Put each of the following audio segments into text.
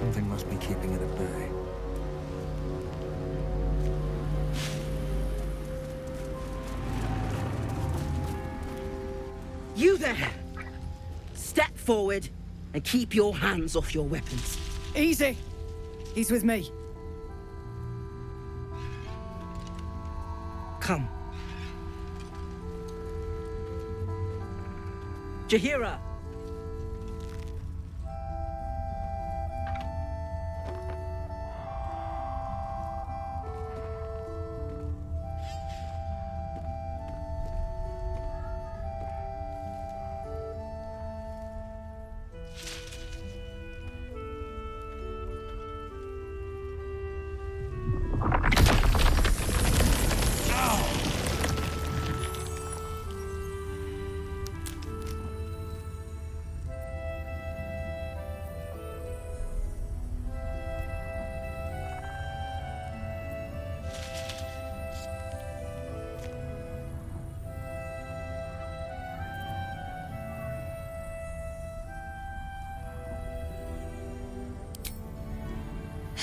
Something must be keeping it at bay. You there! Step forward and keep your hands off your weapons. Easy. He's with me. Come. Jahira!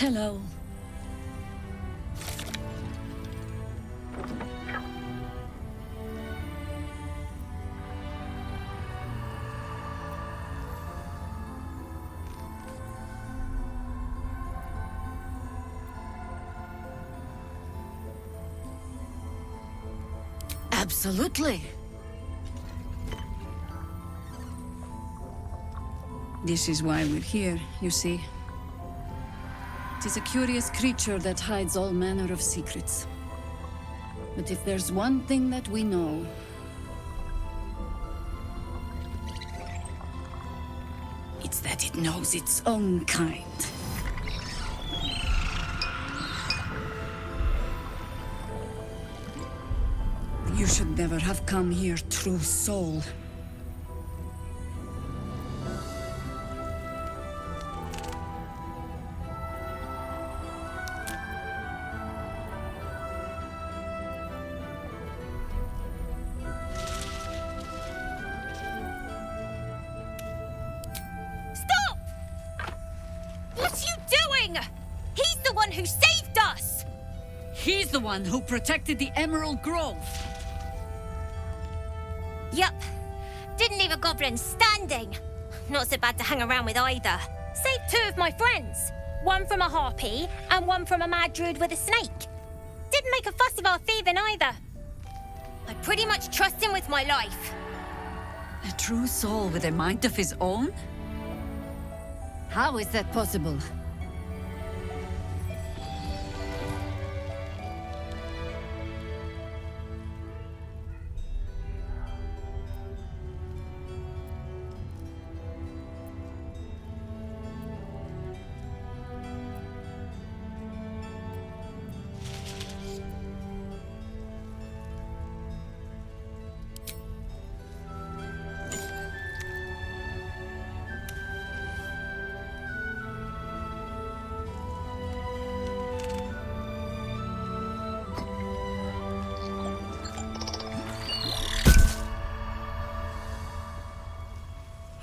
Hello. Absolutely. This is why we're here, you see. It is a curious creature that hides all manner of secrets. But if there's one thing that we know, it's that it knows its own kind. You should never have come here, true soul. He's the one who protected the Emerald Grove. Yup. Didn't leave a goblin standing. Not so bad to hang around with either. Saved two of my friends. One from a harpy and one from a mad druid with a snake. Didn't make a fuss of our thieving either. I pretty much trust him with my life. A true soul with a mind of his own? How is that possible?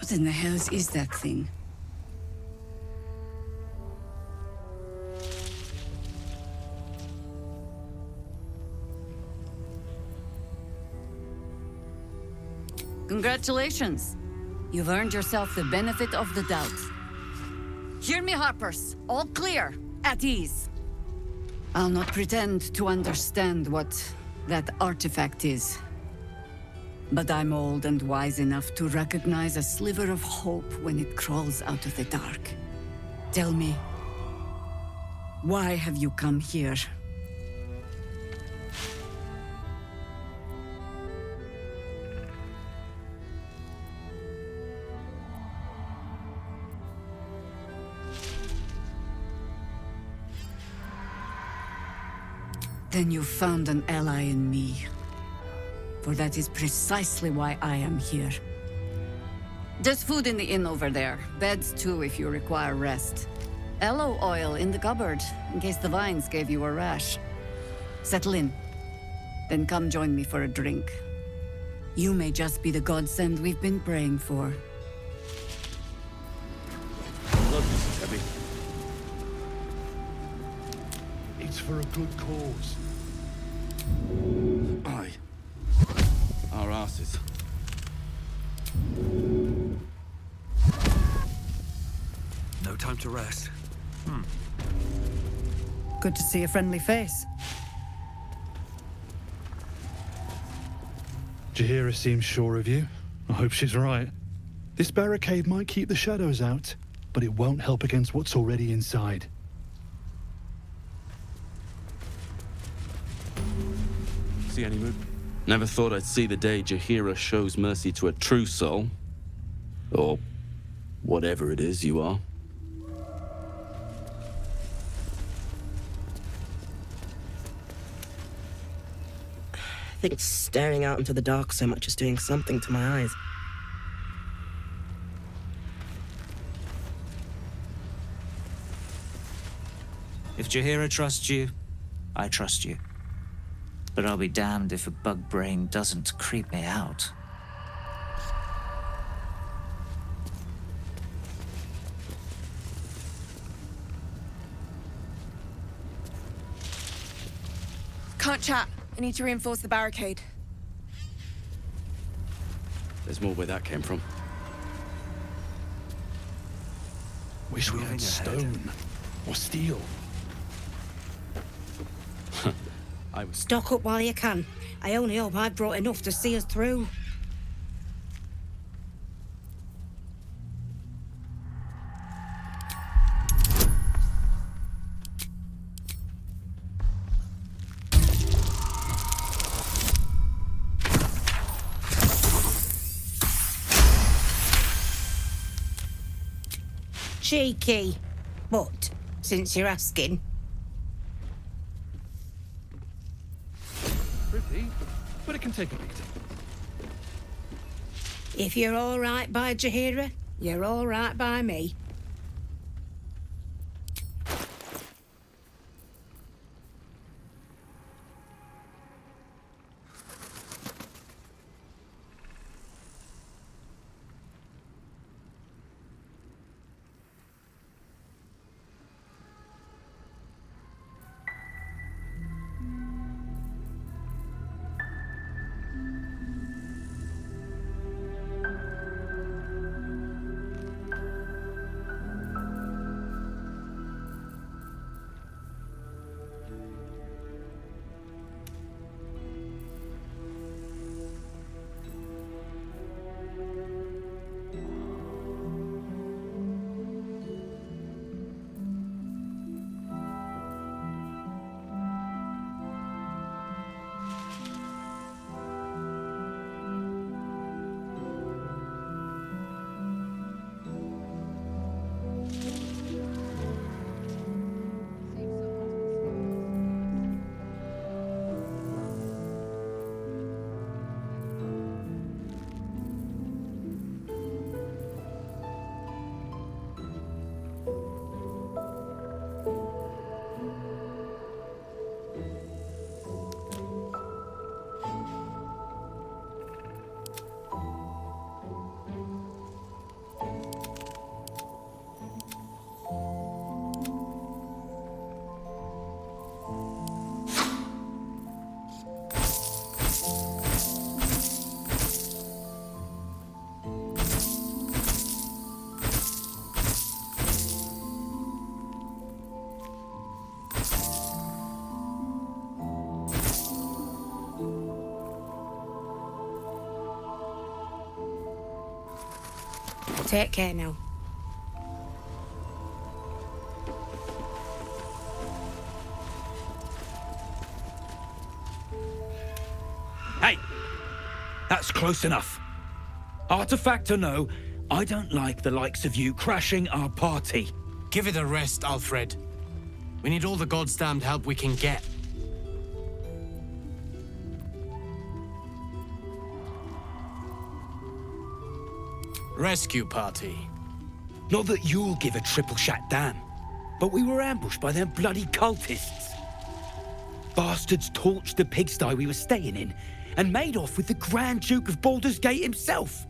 What in the hells is that thing? Congratulations! You've earned yourself the benefit of the doubt. Hear me, Harpers. All clear. At ease. I'll not pretend to understand what that artifact is. But I'm old and wise enough to recognize a sliver of hope when it crawls out of the dark. Tell me, why have you come here? Then you found an ally in me. For that is precisely why I am here. There's food in the inn over there. Beds too if you require rest. Aloe oil in the cupboard, in case the vines gave you a rash. Settle in. Then come join me for a drink. You may just be the godsend we've been praying for. Look, Mrs. Heavy. it's for a good cause. Aye. Our asses. No time to rest. Good to see a friendly face. Jaheira seems sure of you. I hope she's right. This barricade might keep the shadows out, but it won't help against what's already inside. See any mood? Never thought I'd see the day Jaheira shows mercy to a true soul. Or whatever it is you are. I think staring out into the dark so much is doing something to my eyes. If Jaheira trusts you, I trust you. But I'll be damned if a bug brain doesn't creep me out. Can't chat. I need to reinforce the barricade. There's more where that came from. Wish we had stone or steel. Stock up while you can. I only hope I've brought enough to see us through. Cheeky. But, since you're asking... Pretty, but it can take a beating. If you're all right by Jaheira, you're all right by me. Take care now. Hey! That's close enough. Artifact or no, I don't like the likes of you crashing our party. Give it a rest, Alfred. We need all the goddamned help we can get. Rescue party. Not that you'll give a triple shot damn, but we were ambushed by them bloody cultists. Bastards torched the pigsty we were staying in and made off with the Grand Duke of Baldur's Gate himself.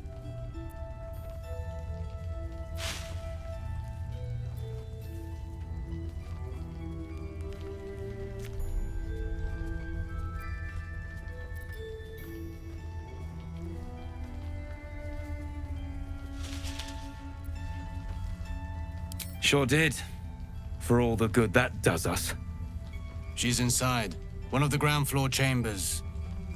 Sure did. For all the good that does us. She's inside. One of the ground floor chambers.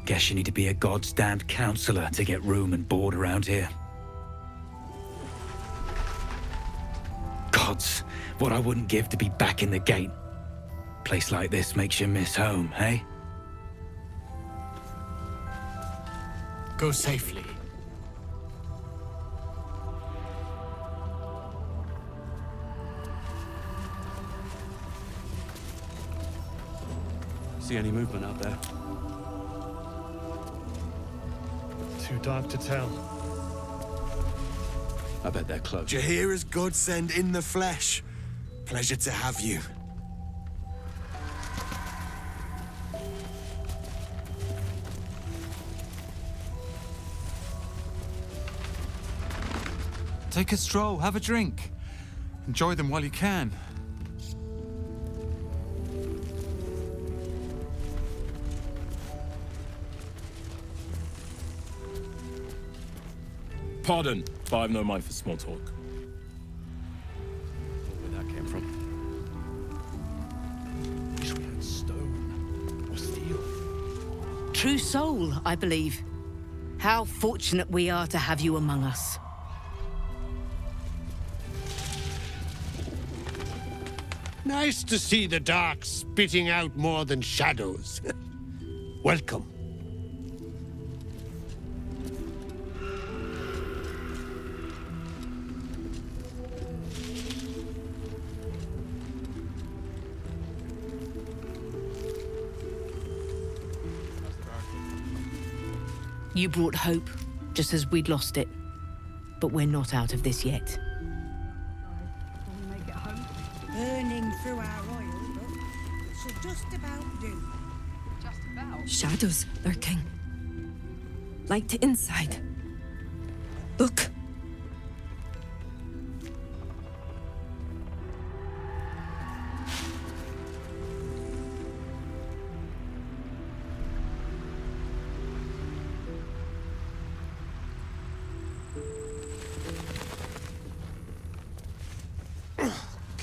Guess you need to be a goddamned counselor to get room and board around here. Gods, what I wouldn't give to be back in the gate. Place like this makes you miss home, eh? Go safely. See any movement out there? Too dark to tell. I bet they're close. Jaheira's godsend in the flesh. Pleasure to have you. Take a stroll, have a drink. Enjoy them while you can. Pardon, but I've no mind for small talk. Where that came from. Wish we had stone or steel. True soul, I believe. How fortunate we are to have you among us. Nice to see the dark spitting out more than shadows. Welcome. You brought hope, just as we'd lost it. But we're not out of this yet. Burning through our oil, but it should just about do. Just about. Shadows lurking. Light inside. Look.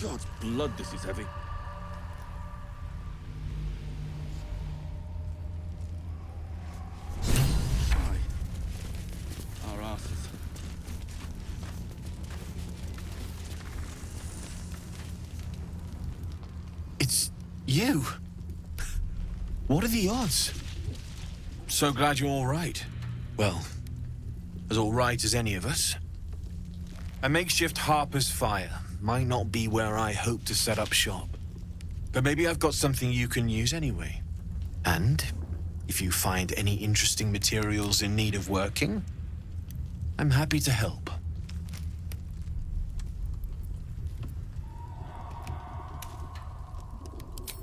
God's blood, this is heavy. Our asses. It's you. What are the odds? So glad you're all right. Well, as all right as any of us. A makeshift Harper's Fire might not be where I hope to set up shop. But maybe I've got something you can use anyway. And if you find any interesting materials in need of working, I'm happy to help.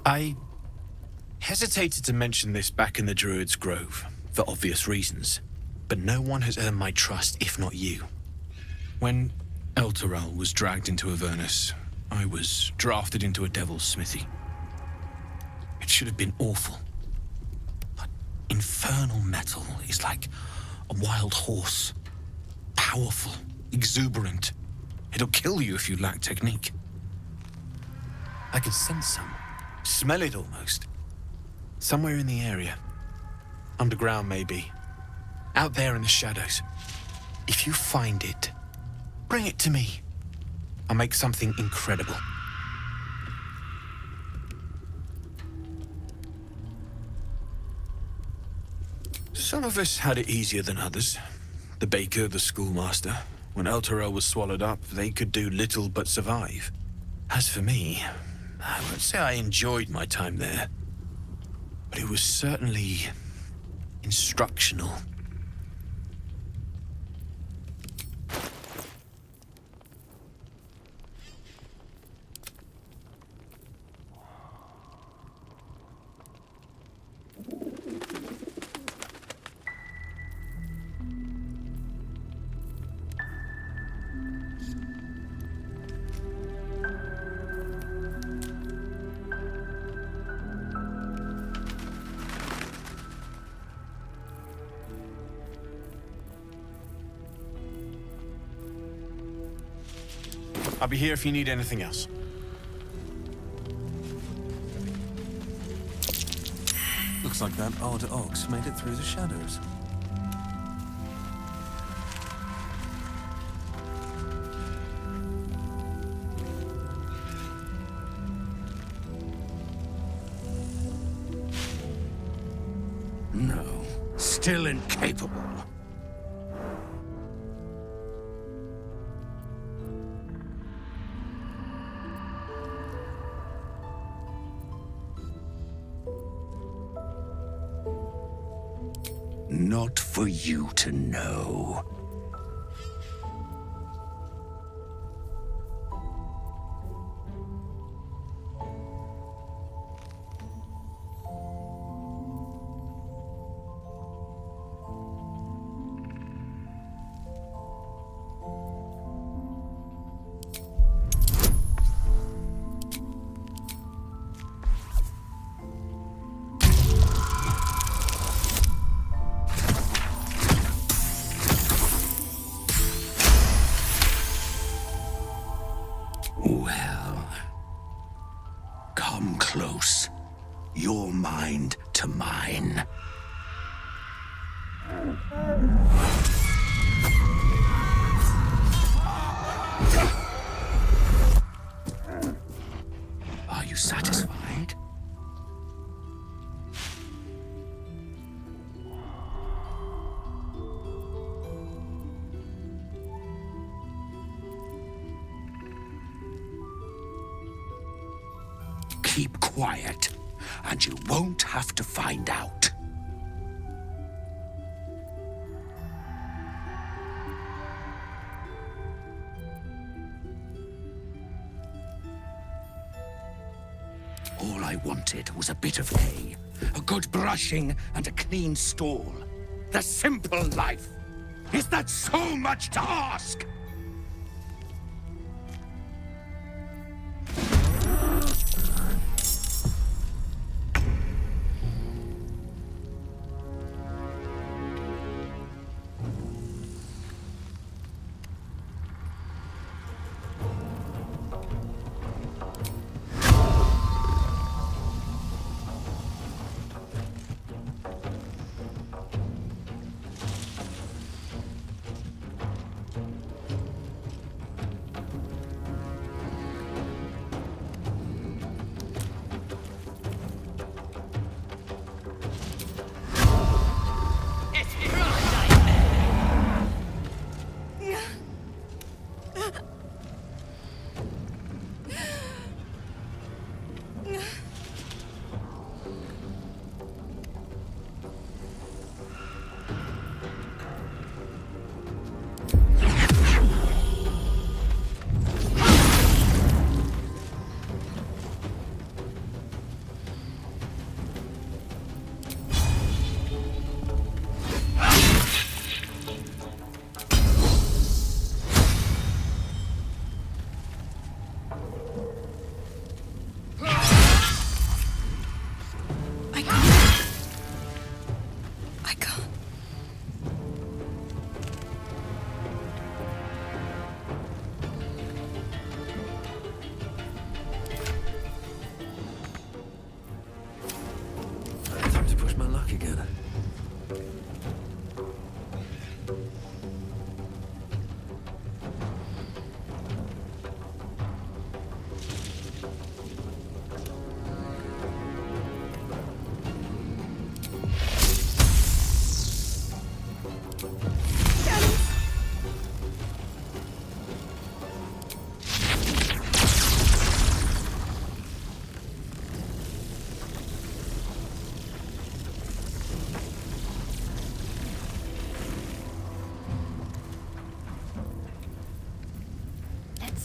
I hesitated to mention this back in the Druid's Grove, for obvious reasons. But no one has earned my trust if not you. When Elturel was dragged into Avernus, I was drafted into a devil's smithy. It should have been awful. But infernal metal is like a wild horse. Powerful, exuberant. It'll kill you if you lack technique. I could sense some. Smell it almost. Somewhere in the area. Underground, maybe. Out there in the shadows. If you find it, bring it to me. I'll make something incredible. Some of us had it easier than others. The baker, the schoolmaster. When Elturel was swallowed up, they could do little but survive. As for me, I won't say I enjoyed my time there. But it was certainly instructional. I'll be here if you need anything else. Looks like that odd ox made it through the shadows. No, still incapable. Not for you to know. Well, come close. Your mind to mine. Are you satisfied? Keep quiet, and you won't have to find out. All I wanted was a bit of hay, a good brushing, and a clean stall. The simple life. Is that so much to ask?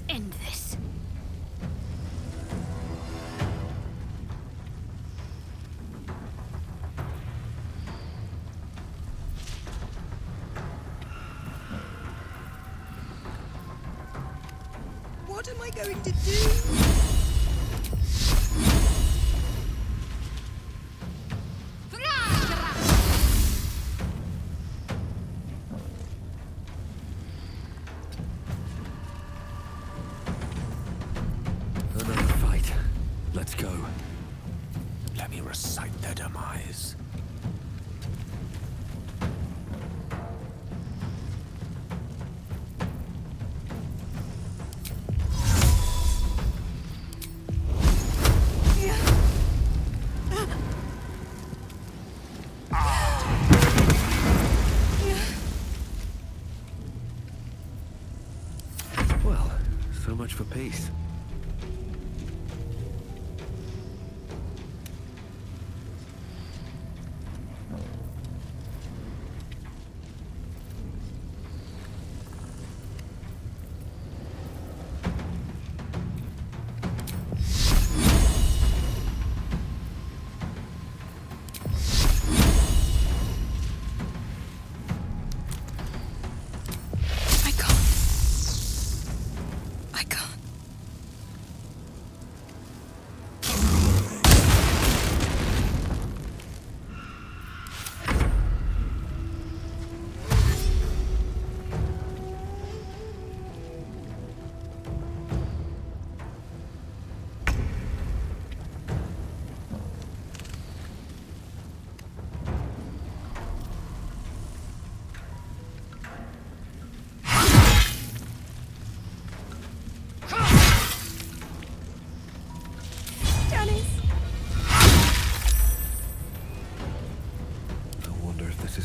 End this. What am I going to do? Let's go. Let me recite their demise. Well, so much for peace.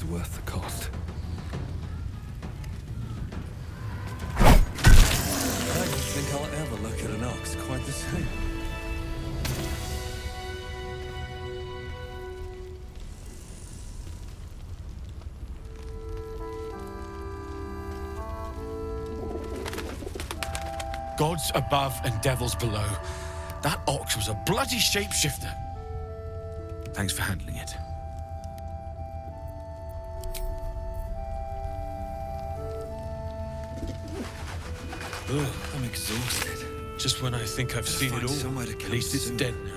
Worth the cost. I don't think I'll ever look at an ox quite the same. Gods above and devils below. That ox was a bloody shapeshifter. Thanks for handling it. Ugh, I'm exhausted. Just when I think I've seen it all, at least it's dead now.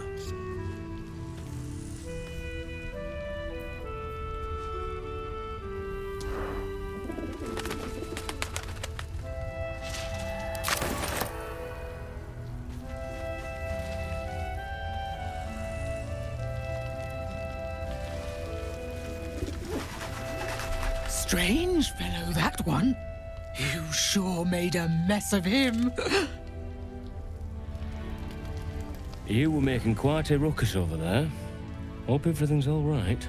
Strange fellow, that one. You sure made a mess of him. You were making quite a ruckus over there. Hope everything's all right.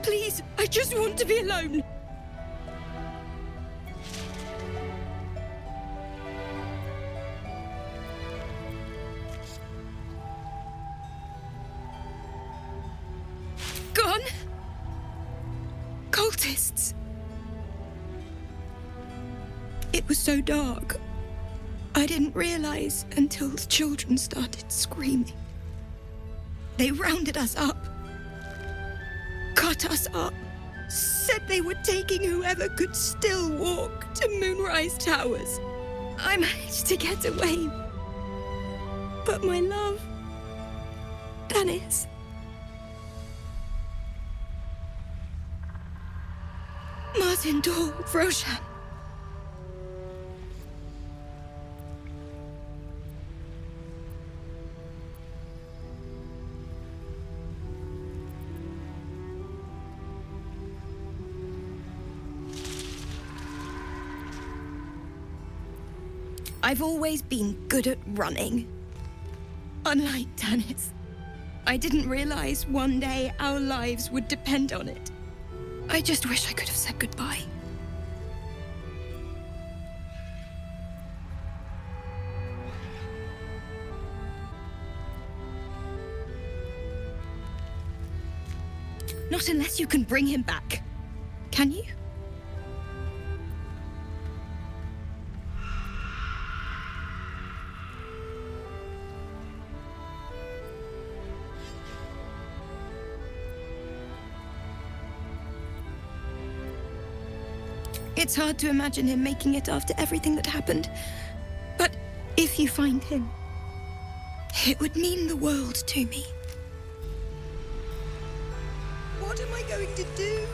Please, I just want to be alone. Gone? Cultists. It was so dark. I didn't realize until the children started screaming. They rounded us up. Cut us up, said they were taking whoever could still walk to Moonrise Towers. I managed to get away. But my love, Dennis. Martin Dor Roshan. I've always been good at running. Unlike Dennis, I didn't realize one day our lives would depend on it. I just wish I could have said goodbye. Not unless you can bring him back. Can you? It's hard to imagine him making it after everything that happened. But if you find him, it would mean the world to me. What am I going to do?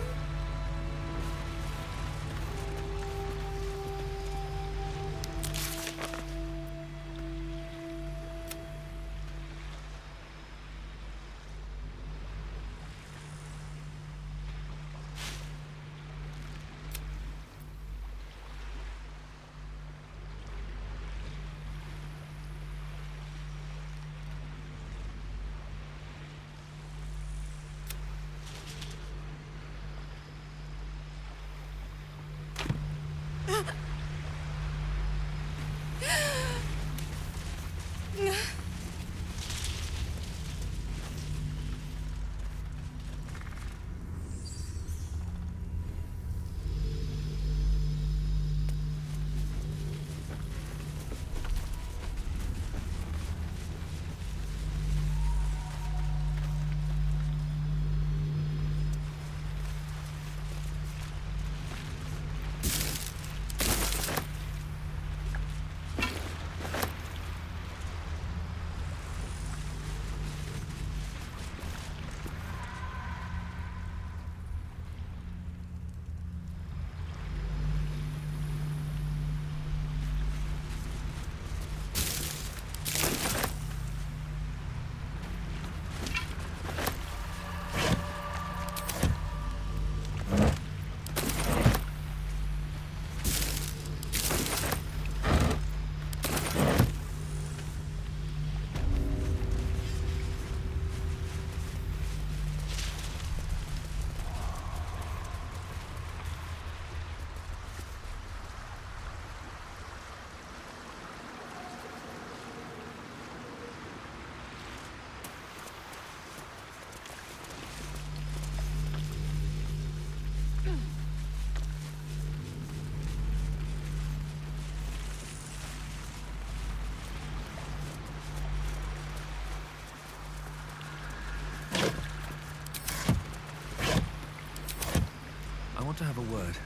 I want to have a word.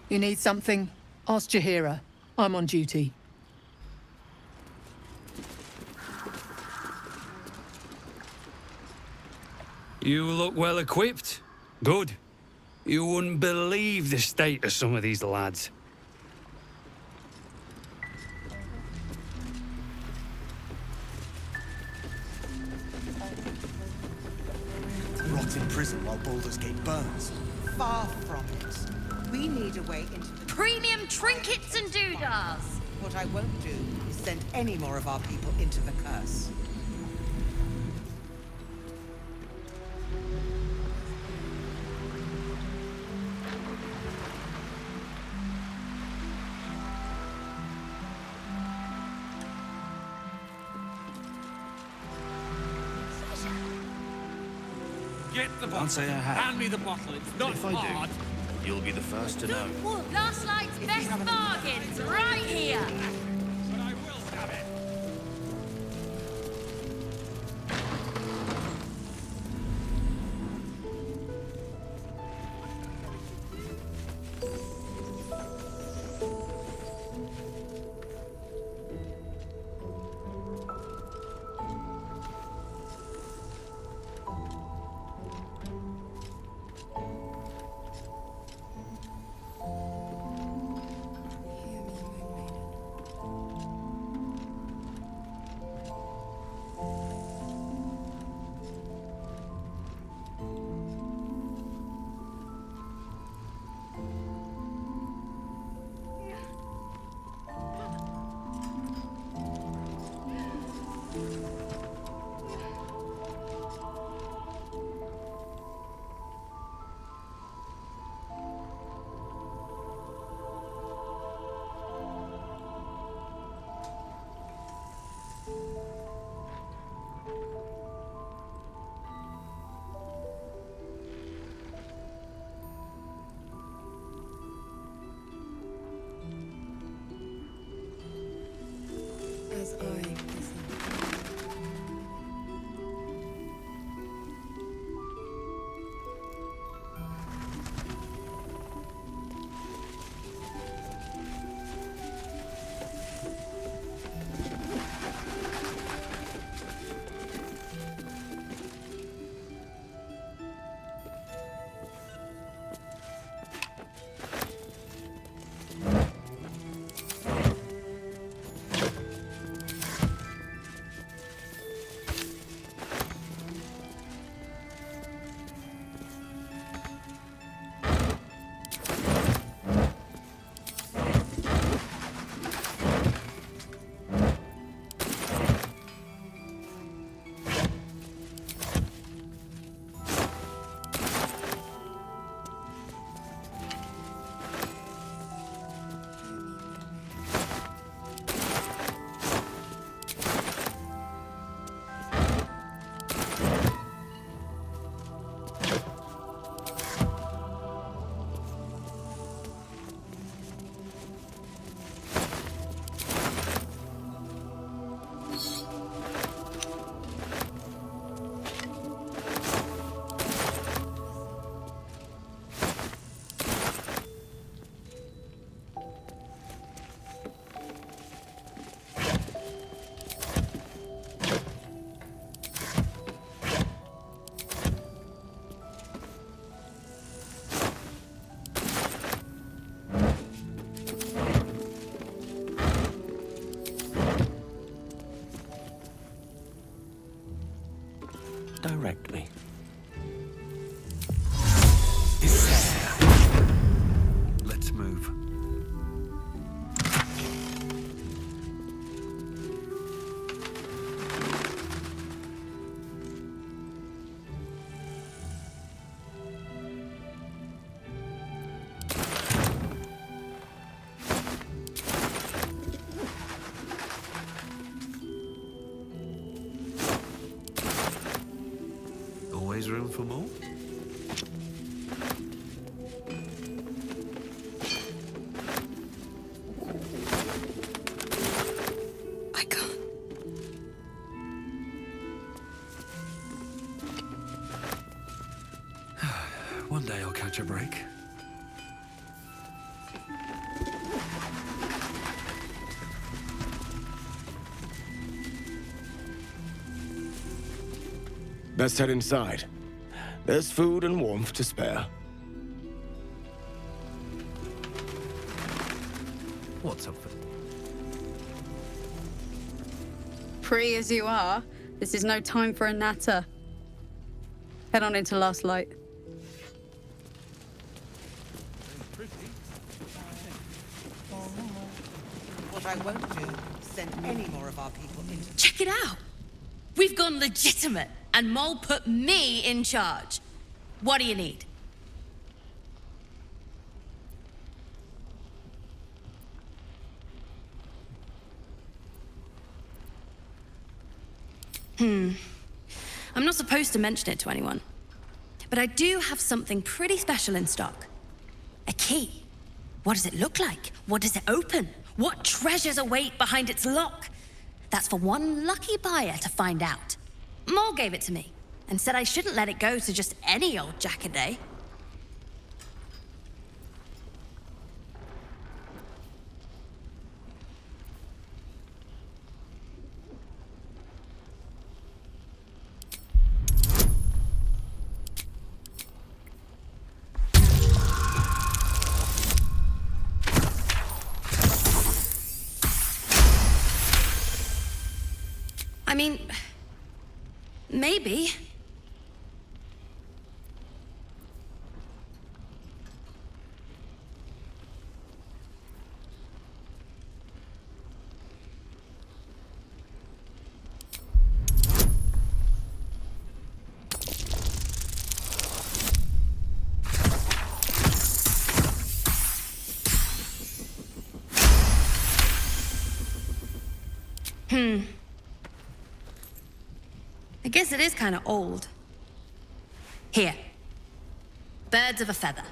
You need something? Ask Jahira. I'm on duty. You look well equipped. Good. You wouldn't believe the state of some of these lads. Rot in prison while Baldur's Gate burns. Far from it. We need a way into the... Premium trinkets and doodahs! What I won't do is send any more of our people into the curse. Get the bottle. Can't say I have. Hand me the bottle. It's not If I hard. do, you'll be the first to know. Last night's best bargains right here! But I will stab it. directly. Let's move. Always room for more? I can't. One day I'll catch a break. Let's head inside. There's food and warmth to spare. What's up for? Pretty as you are, this is no time for a natter. Head on into Last Light. What I won't do is send any more of our people into... Check it out! We've gone legitimate, and Mole put me in charge. What do you need? I'm not supposed to mention it to anyone, but I do have something pretty special in stock. A key. What does it look like? What does it open? What treasures await behind its lock? That's for one lucky buyer to find out. Mole gave it to me, and said I shouldn't let it go to just any old Jackaday. I mean, maybe. I guess it is kind of old. Here. Birds of a feather.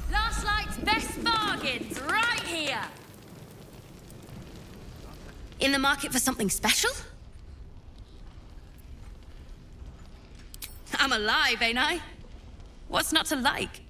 Last Light's best bargains, right here! In the market for something special? I'm alive, ain't I? What's not to like?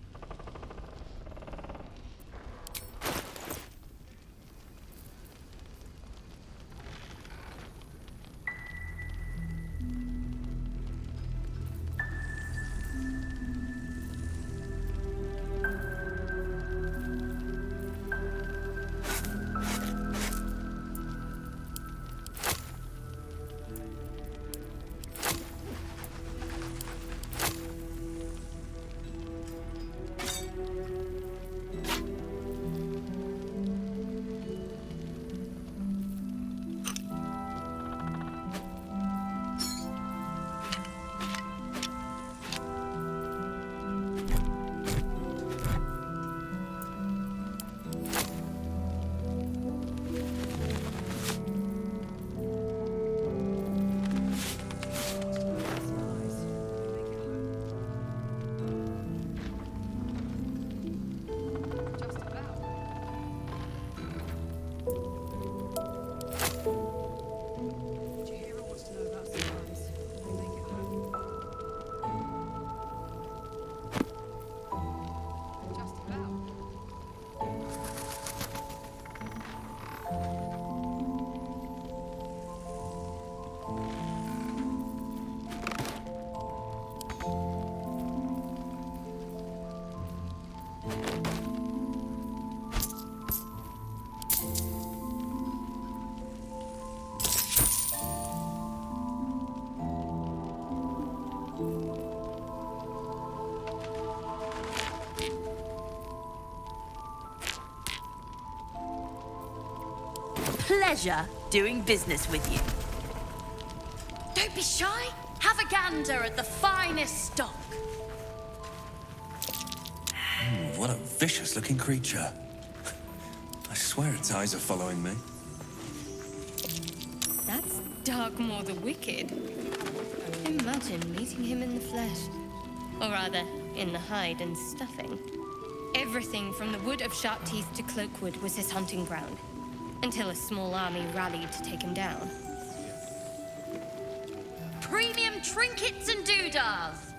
pleasure doing business with you. Don't be shy. Have a gander at the finest stock. What a vicious-looking creature. I swear its eyes are following me. That's Darkmoor the Wicked. Imagine meeting him in the flesh. Or rather, in the hide and stuffing. Everything from the Wood of Sharp Teeth to Cloakwood was his hunting ground, until a small army rallied to take him down. Premium trinkets and doodahs.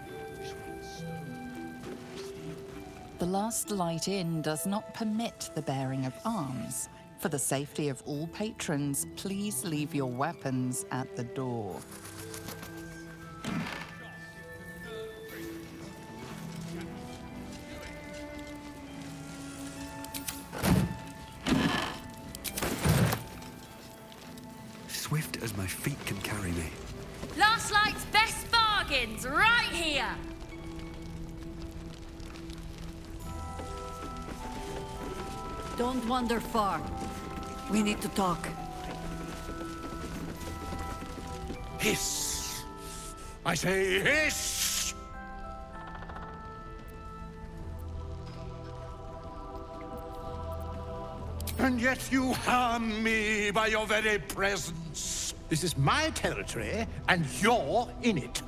The Last Light Inn does not permit the bearing of arms. For the safety of all patrons, please leave your weapons at the door. Swift as my feet can carry me. Last Light's best bargains right here. Don't wander far. We need to talk. Hiss! I say hiss! And yet you harm me by your very presence. This is my territory, and you're in it.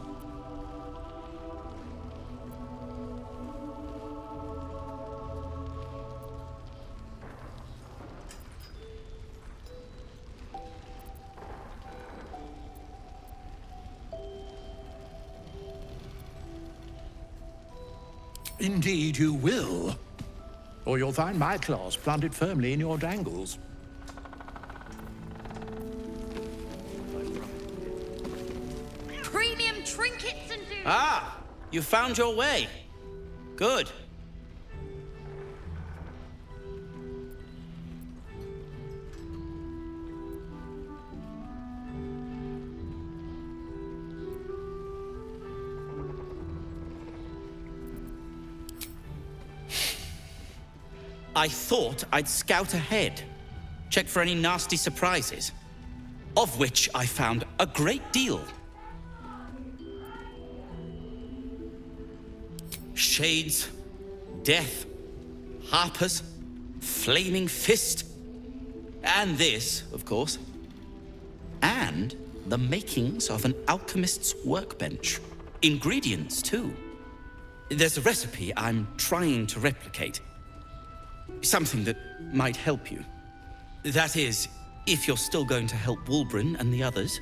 Indeed you will. Or you'll find my claws planted firmly in your dangles. Premium trinkets and doodahs. Ah, you found your way. Good. I thought I'd scout ahead, check for any nasty surprises, of which I found a great deal. Shades, death, harpers, flaming fist, and this, of course, and the makings of an alchemist's workbench. Ingredients, too. There's a recipe I'm trying to replicate. Something that might help you. That is, if you're still going to help Wulbren and the others.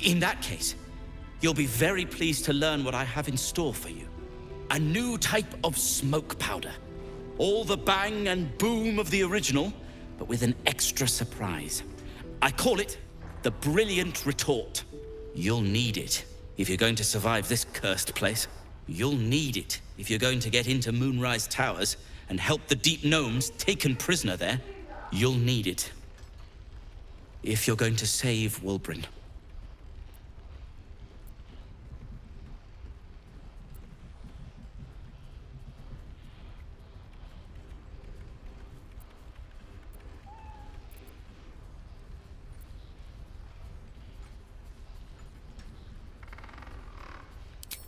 In that case, you'll be very pleased to learn what I have in store for you. A new type of smoke powder. All the bang and boom of the original, but with an extra surprise. I call it the Brilliant Retort. You'll need it if you're going to survive this cursed place. You'll need it if you're going to get into Moonrise Towers and help the Deep Gnomes taken prisoner there. You'll need it if you're going to save Wulbren.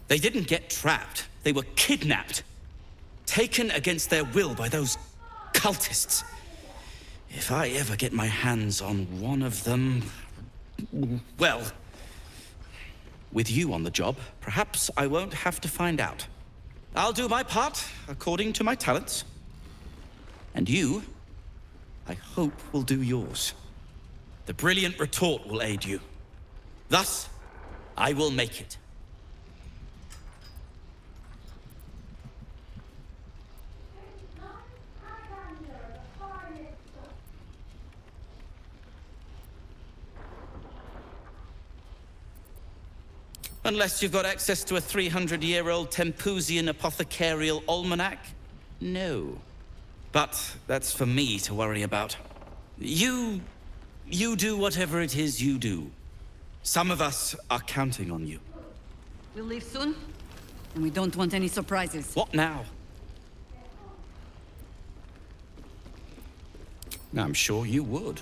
They didn't get trapped. They were kidnapped. Taken against their will by those cultists. If I ever get my hands on one of them... well... with you on the job, perhaps I won't have to find out. I'll do my part, according to my talents. And you, I hope, will do yours. The Brilliant Retort will aid you. Thus, I will make it. Unless you've got access to a 300-year-old Tempusian apothecarial almanac? No. But that's for me to worry about. You do whatever it is you do. Some of us are counting on you. We'll leave soon? And we don't want any surprises. What now? I'm sure you would.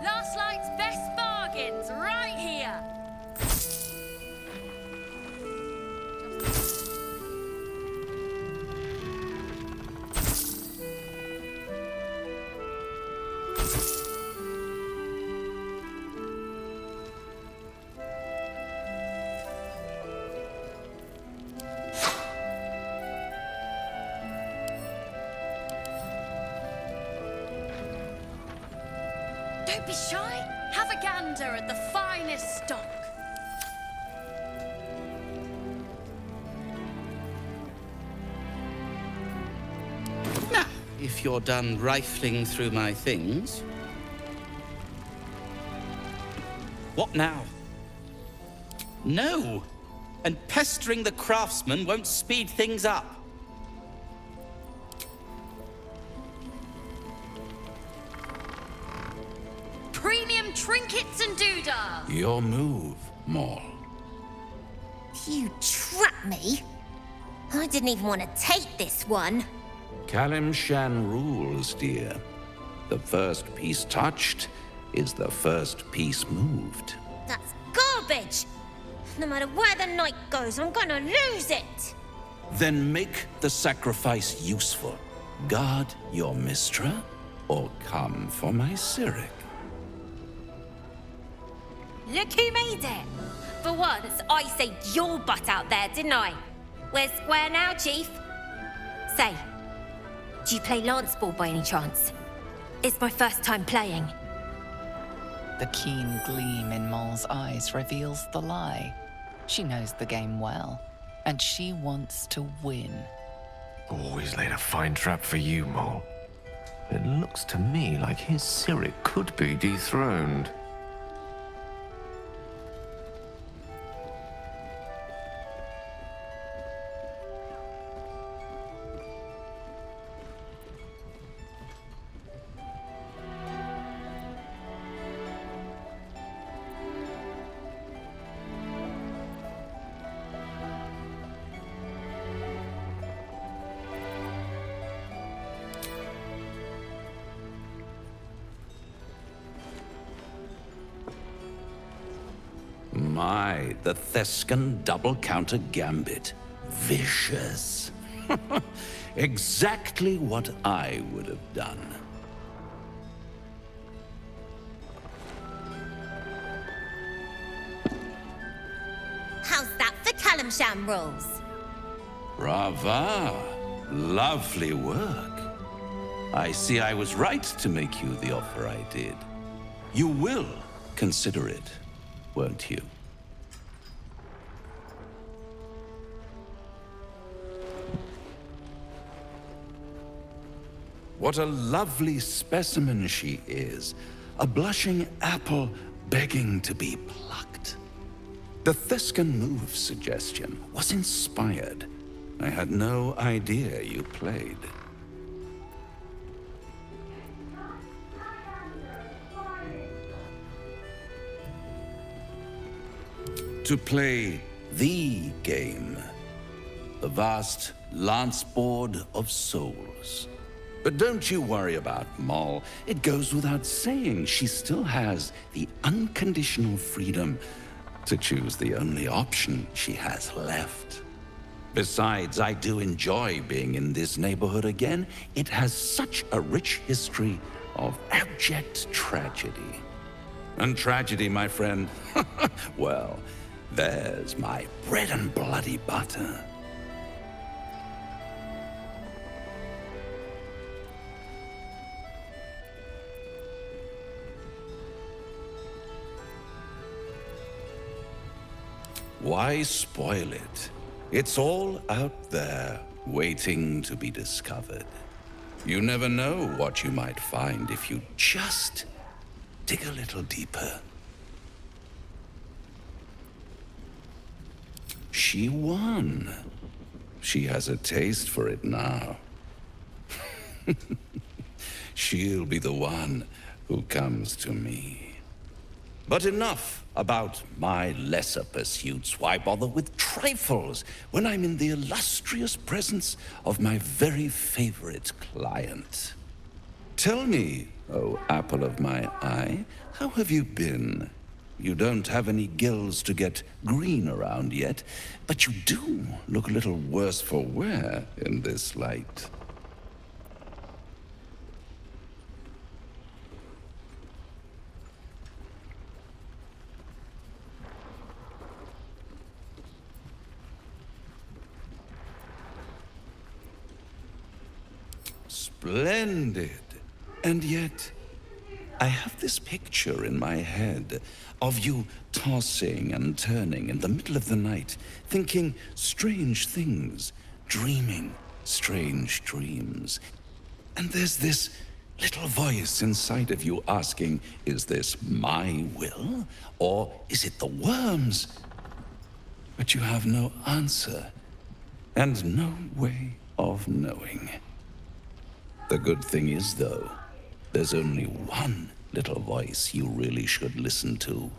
Last night's best bargains right here. Don't be shy. Have a gander at the finest stock. Now, if you're done rifling through my things... What now? No! And pestering the craftsman won't speed things up. Premium trinkets and doodahs. Your move, Maul. You trapped me? I didn't even want to take this one. Kalimshan rules, dear. The first piece touched is the first piece moved. That's garbage! No matter where the night goes, I'm gonna lose it! Then make the sacrifice useful. Guard your Mistra, or come for my Cyric. Look who made it! For once, I saved your butt out there, didn't I? We're square now, Chief. Say, do you play lance ball by any chance? It's my first time playing. The keen gleam in Mol's eyes reveals the lie. She knows the game well, and she wants to win. Always laid a fine trap for you, Mol. It looks to me like his Cyric could be dethroned. My, the Thescan double counter gambit. Vicious. Exactly what I would have done. How's that for Kalimshan rules? Brava. Lovely work. I see I was right to make you the offer I did. You will consider it, won't you? What a lovely specimen she is. A blushing apple begging to be plucked. The Thescan move suggestion was inspired. I had no idea you played. To play the game, the vast lance board of souls. But don't you worry about Mol. It goes without saying she still has the unconditional freedom to choose the only option she has left. Besides, I do enjoy being in this neighborhood again. It has such a rich history of abject tragedy. And tragedy, my friend, well, there's my bread and bloody butter. Why spoil it? It's all out there, waiting to be discovered. You never know what you might find if you just dig a little deeper. She won. She has a taste for it now. She'll be the one who comes to me. But enough about my lesser pursuits. Why bother with trifles when I'm in the illustrious presence of my very favorite client? Tell me, oh apple of my eye, how have you been? You don't have any gills to get green around yet, but you do look a little worse for wear in this light. Splendid. And yet, I have this picture in my head of you tossing and turning in the middle of the night, thinking strange things, dreaming strange dreams. And there's this little voice inside of you asking, is this my will, or is it the worm's? But you have no answer, and no way of knowing. The good thing is, though, there's only one little voice you really should listen to.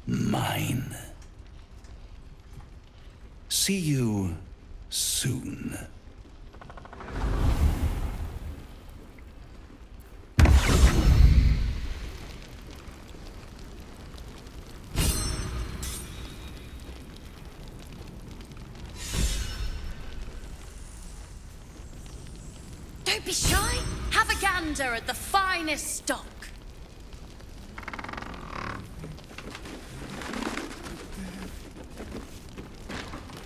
Mine. See you soon. Don't be shy. Have a gander at the finest stock.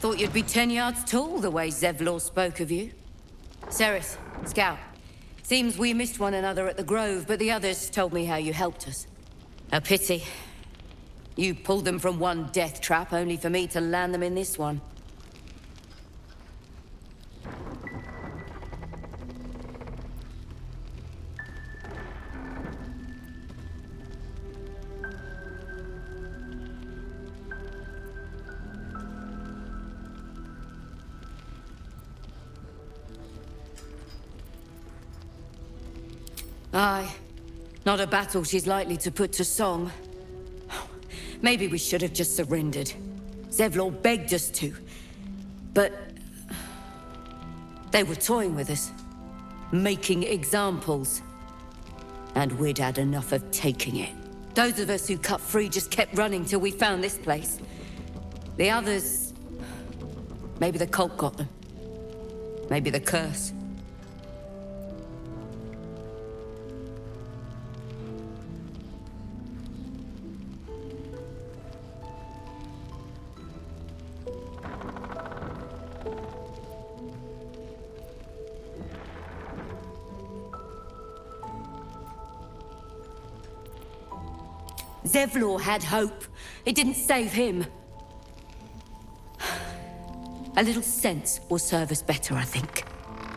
Thought you'd be 10 yards tall the way Zevlor spoke of you. Sereth, Scout. Seems we missed one another at the Grove, but the others told me how you helped us. A pity. You pulled them from one death trap, only for me to land them in this one. Aye. Not a battle she's likely to put to song. Maybe we should have just surrendered. Zevlor begged us to. But they were toying with us. Making examples. And we'd had enough of taking it. Those of us who cut free just kept running till we found this place. The others... maybe the cult got them. Maybe the curse. Zevlor had hope. It didn't save him. A little sense will serve us better, I think.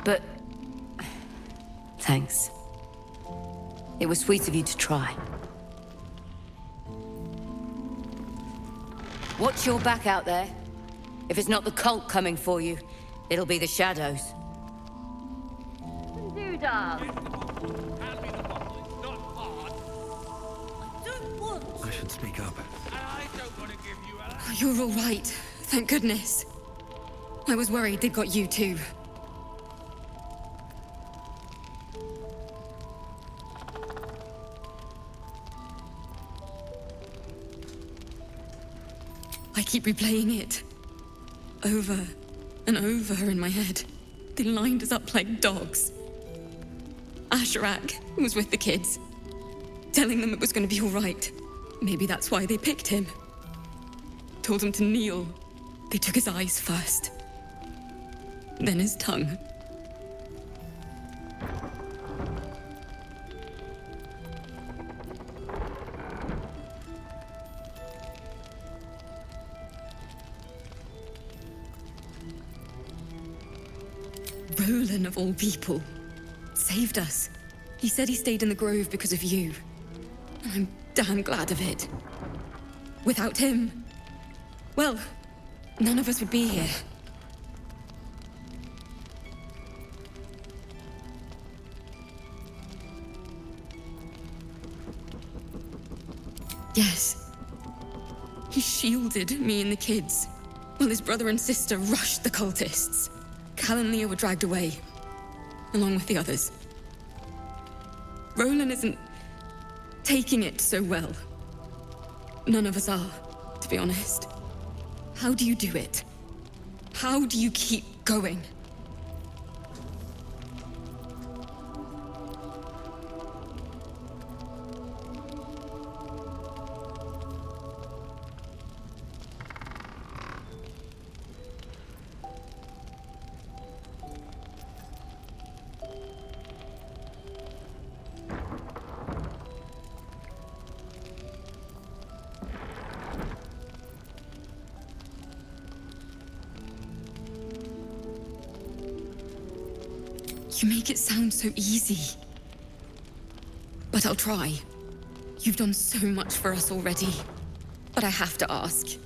But... thanks. It was sweet of you to try. Watch your back out there. If it's not the cult coming for you, it'll be the shadows. I should speak up. Oh, you're all right. Thank goodness. I was worried they'd got you too. I keep replaying it. Over and over in my head. They lined us up like dogs. Asherak was with the kids, telling them it was going to be all right. Maybe that's why they picked him. Told him to kneel. They took his eyes first. Then his tongue. Roland of all people saved us. He said he stayed in the grove because of you. And I'm damn glad of it. Without him, well, none of us would be here. Yes. He shielded me and the kids, while his brother and sister rushed the cultists. Cal and Leah were dragged away, along with the others. Roland isn't taking it so well. None of us are, to be honest. How do you do it? How do you keep going? You make it sound so easy. But I'll try. You've done so much for us already. But I have to ask.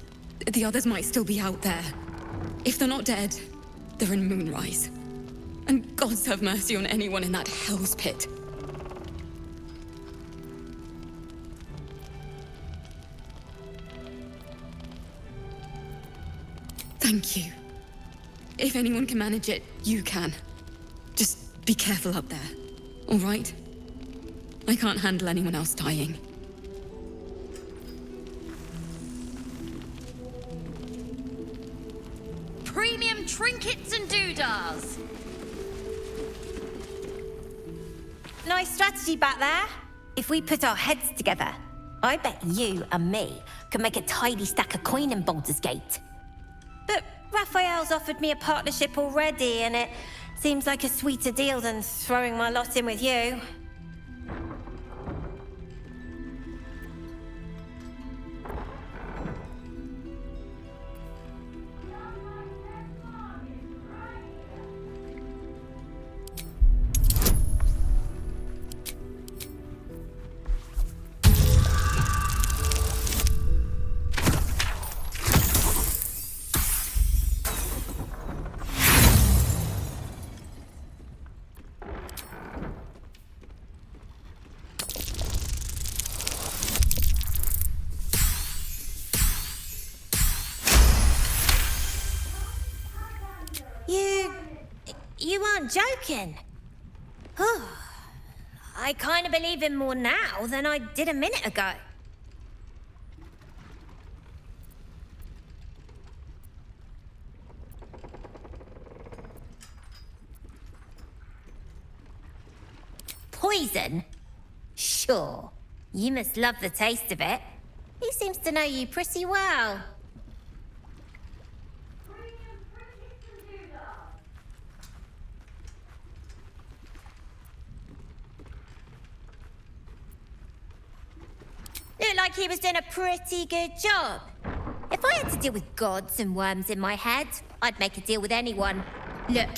The others might still be out there. If they're not dead, they're in Moonrise. And gods have mercy on anyone in that hell's pit. Thank you. If anyone can manage it, you can. Just be careful up there, all right? I can't handle anyone else dying. Premium trinkets and doodahs. Nice strategy back there. If we put our heads together, I bet you and me could make a tidy stack of coin in Baldur's Gate. But Raphael's offered me a partnership already, and it seems like a sweeter deal than throwing my lot in with you. You aren't joking. I kind of believe him more now than I did a minute ago. Poison? Sure. You must love the taste of it. He seems to know you pretty well. Looked like he was doing a pretty good job. If I had to deal with gods and worms in my head, I'd make a deal with anyone. Look,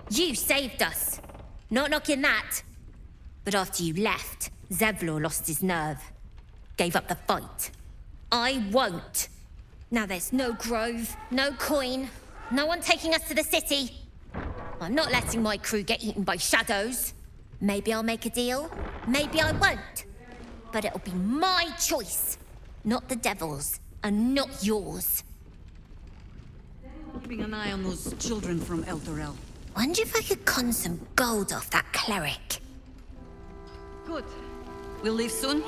you saved us. Not knocking that. But after you left, Zevlor lost his nerve. Gave up the fight. I won't. Now there's no grove, no coin, no one taking us to the city. I'm not letting my crew get eaten by shadows. Maybe I'll make a deal, maybe I won't. But it'll be my choice, not the devil's, and not yours. Keeping an eye on those children from El Torel. Wonder if I could con some gold off that cleric. Good. We'll leave soon,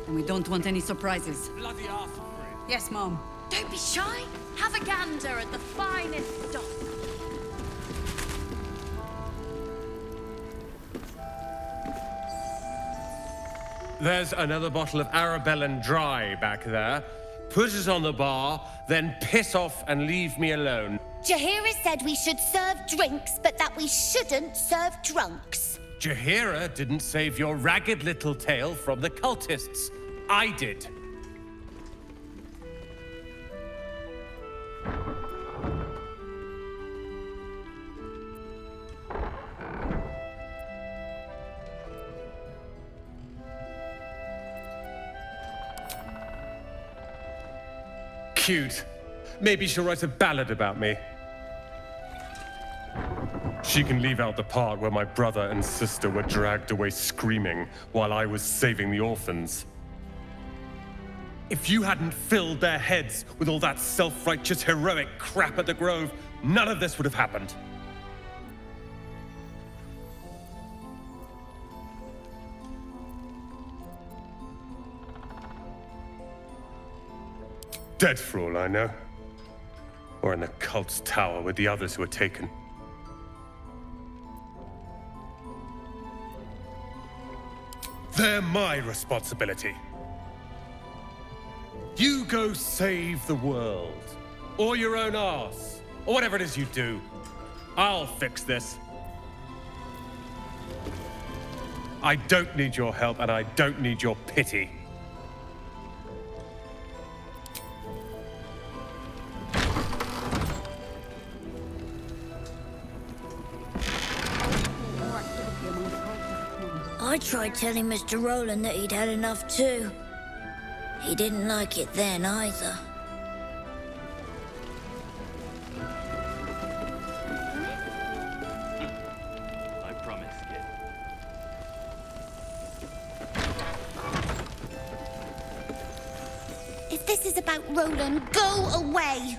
and we don't want any surprises. Yes, Mom. Don't be shy. Have a gander at the finest stock. There's another bottle of Arabellan Dry back there. Put it on the bar, then piss off and leave me alone. Jaheira said we should serve drinks, but that we shouldn't serve drunks. Jaheira didn't save your ragged little tail from the cultists. I did. cute. Maybe she'll write a ballad about me. She can leave out the part where my brother and sister were dragged away screaming while I was saving the orphans. If you hadn't filled their heads with all that self-righteous, heroic crap at the Grove, none of this would have happened. Dead for all I know. Or in the cult's tower with the others who were taken. They're my responsibility. You go save the world. Or your own arse. Or whatever it is you do. I'll fix this. I don't need your help, and I don't need your pity. I tried telling Mr. Roland that he'd had enough too. He didn't like it then either. I promise, kid. If this is about Roland, go away!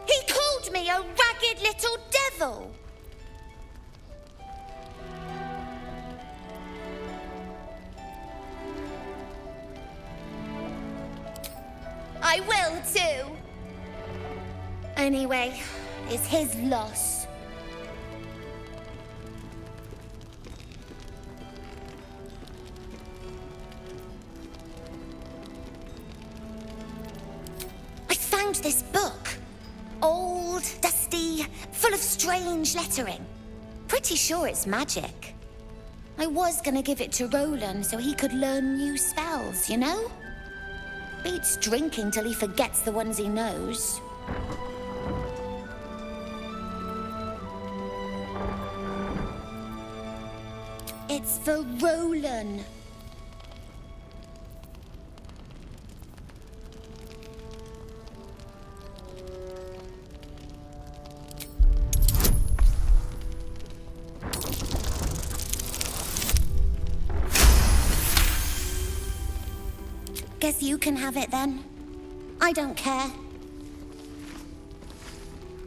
He called me a ragged little devil! I will too. Anyway, it's his loss. I found this book. Old, dusty, full of strange lettering. Pretty sure it's magic. I was gonna give it to Roland so he could learn new spells, you know? Beats drinking till he forgets the ones he knows. It's for Roland. Guess you can have it then. I don't care.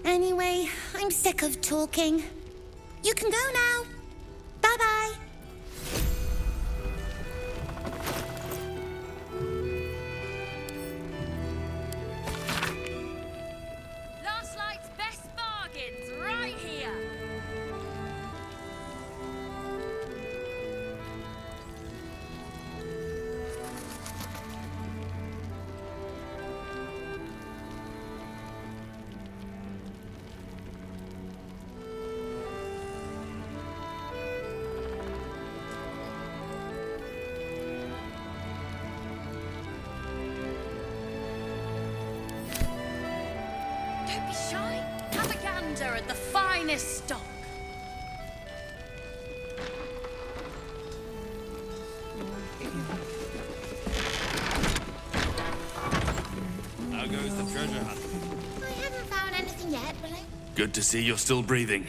Anyway, I'm sick of talking. You can go now. Bye-bye. Last Light's best bargains, right here. Don't be shy. Have a gander at the finest stock. How goes the treasure hunt? I haven't found anything yet, will I? Good to see you're still breathing.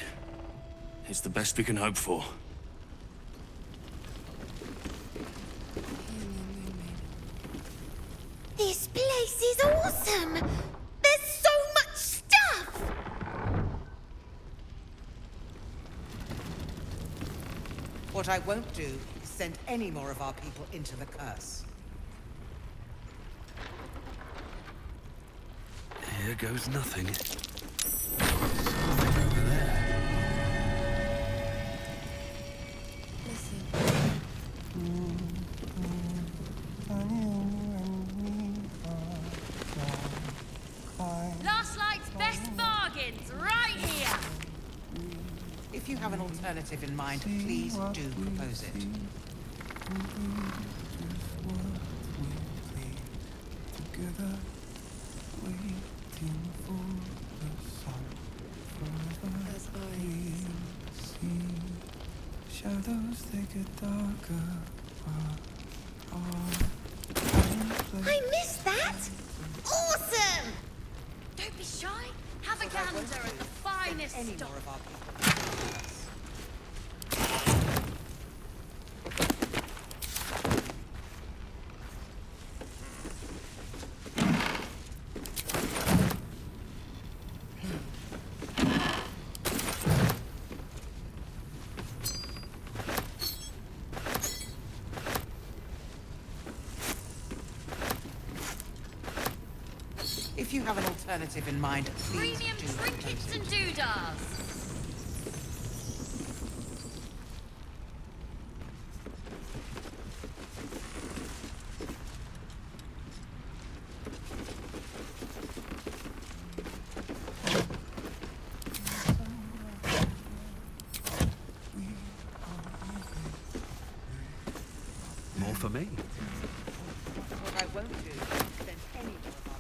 It's the best we can hope for. This place is awesome! There's so much stuff! What I won't do is send any more of our people into the curse. Here goes nothing. Last Light's best bargains, right here. If you have an alternative in mind, please do propose it. As I Shadows, they get darker. I missed that! Awesome! Don't be shy. Have a gander at the finest stock. If you have an alternative in mind, please Premium do trinkets propose and it. doodads. More for me. What I won't do is send any more of our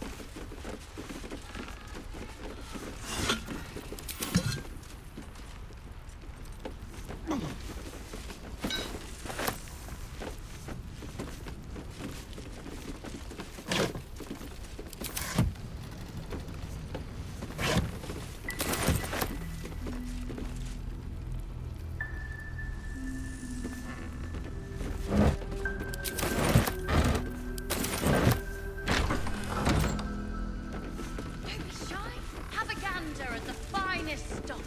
Don't be shy. Have a gander at the finest stock.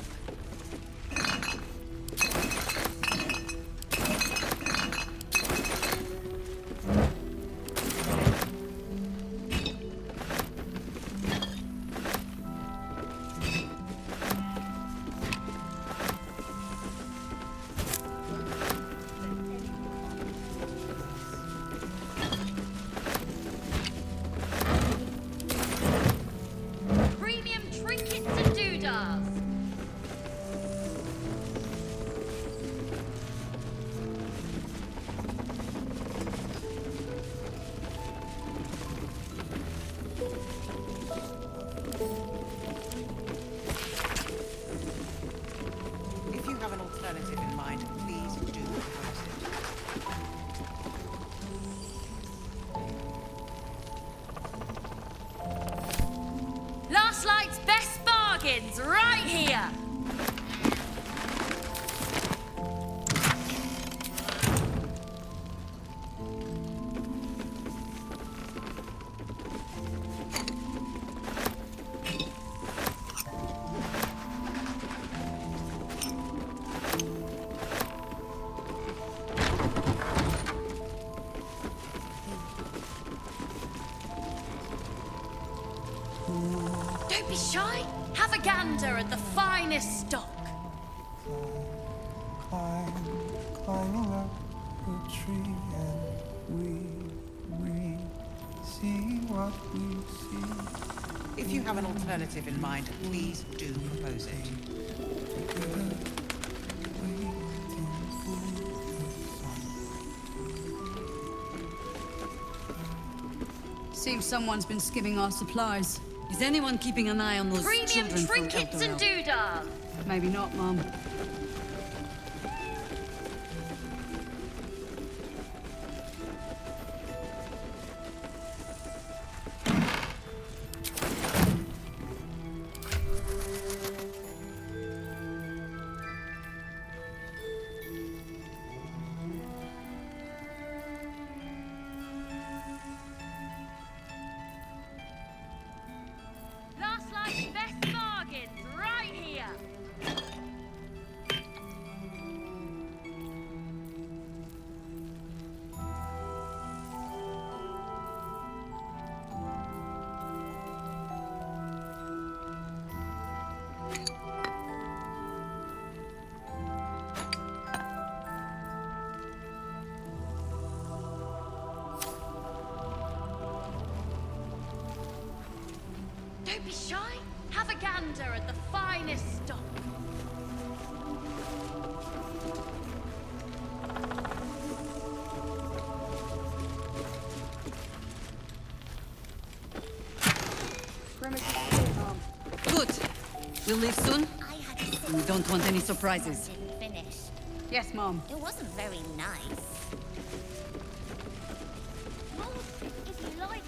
Premium trinkets and doodads. If you have an alternative in mind, please do propose it. Last Light's best bargains right here. Don't be shy. Have a gander at the finest stock. Climbing up a tree, and we see what we see. If you have an alternative in mind, please do propose it. Seems someone's been skimming our supplies. Is anyone keeping an eye on those Premium children from trinkets and Eldorado? doodads. Maybe not, Mum. Last Light's best bargains right here. Don't be shy. Have a gander at the finest stock. Good. We'll leave soon. We don't want any surprises. Yes, Mom. It wasn't very nice. If you like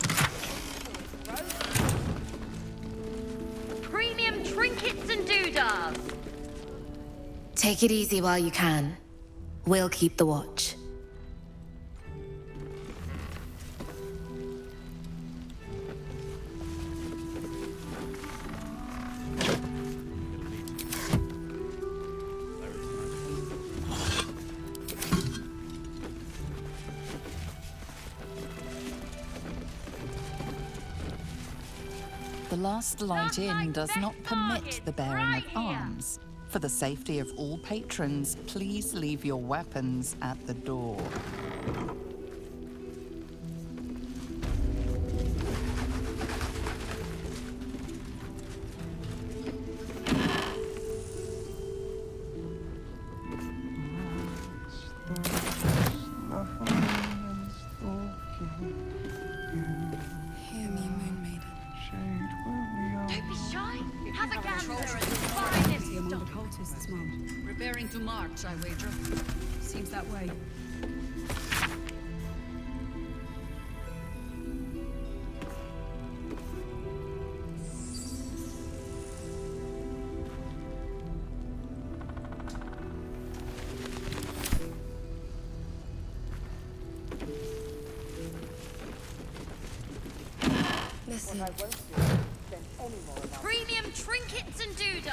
Premium trinkets and doodads. Take it easy while you can. We'll keep the watch. The last light in does not permit the bearing of arms. For the safety of all patrons, please leave your weapons at the door. Hear me, Moon Maiden. Don't be shy. Have a gander at the finest Among the stock. cultists, Mom. Preparing to march, I wager. Seems that way. Listen. Premium trinkets and doodads.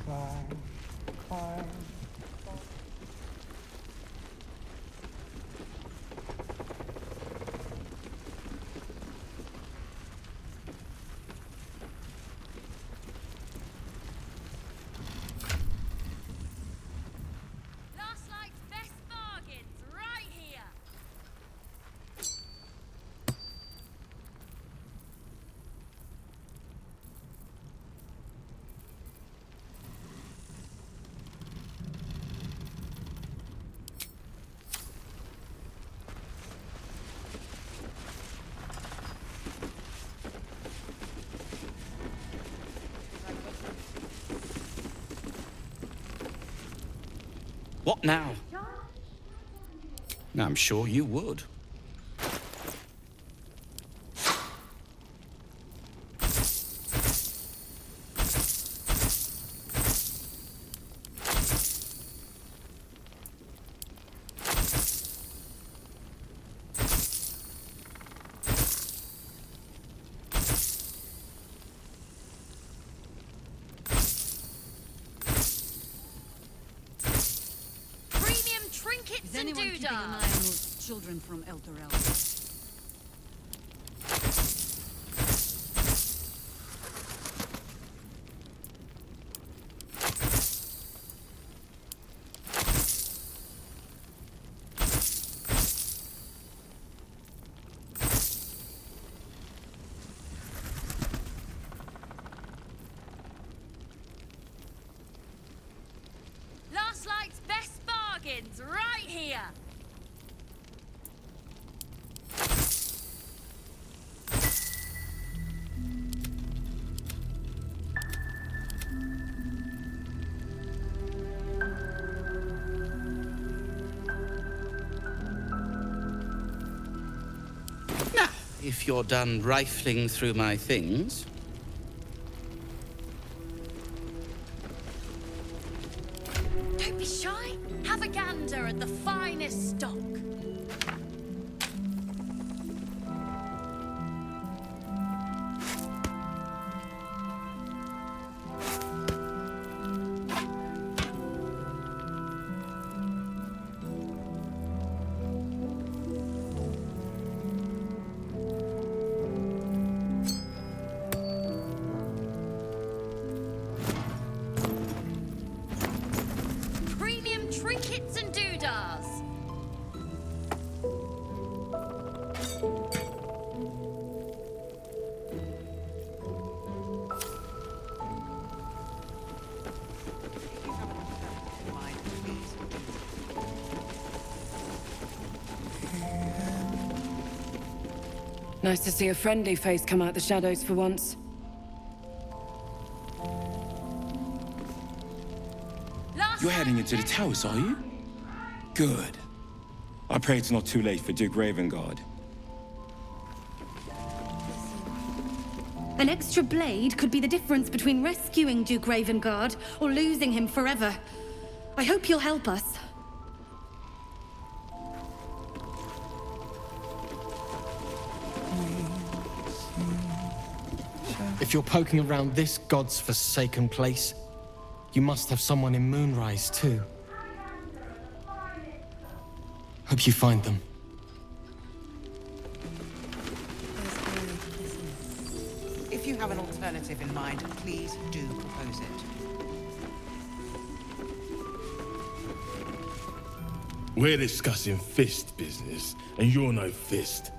Climb, climb. Last night's best bargains right here. What now? I'm sure you would. Premium trinkets Is and anyone keeping an eye on doodads. those children from El Dorel? Last night's best bargains right here. Now, if you're done rifling through my things, Don't be shy. Have a gander at the finest stock. Premium trinkets and doodads. Nice to see a friendly face come out the shadows for once. You're heading into the towers, are you? Good. I pray it's not too late for Duke Ravengard. An extra blade could be the difference between rescuing Duke Ravengard or losing him forever. I hope you'll help us. If you're poking around this god's forsaken place, you must have someone in Moonrise too. Hope you find them. If you have an alternative in mind, please do propose it. We're discussing fist business, and you're no fist.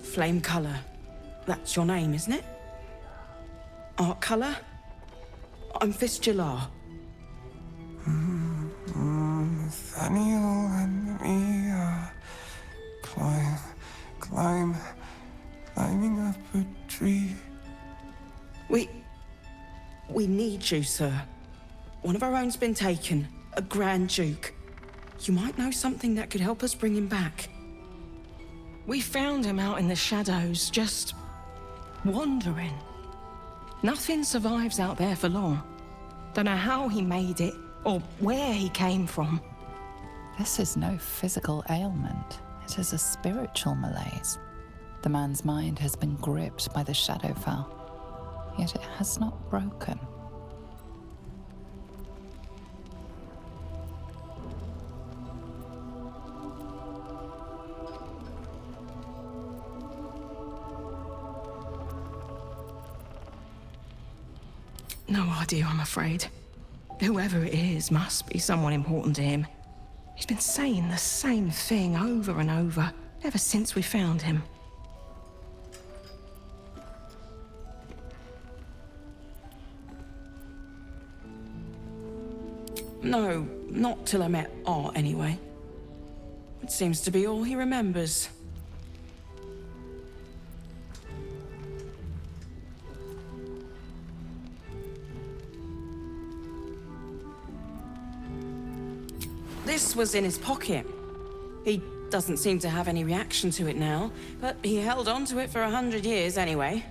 Flame colour. That's your name, isn't it? Art colour? I'm Fistula. Nathaniel and me climbing up a tree. We need you, sir. One of our own's been taken, a Grand Duke. You might know something that could help us bring him back. We found him out in the shadows, just wandering. Nothing survives out there for long. Don't know how he made it, or where he came from. This is no physical ailment. It is a spiritual malaise. The man's mind has been gripped by the Shadowfell, yet it has not broken. No idea, I'm afraid. Whoever it is must be someone important to him. He's been saying the same thing over and over, ever since we found him. No, not till I met Art, anyway. It seems to be all he remembers. This was in his pocket. He doesn't seem to have any reaction to it now, but he held on to it for 100 years anyway.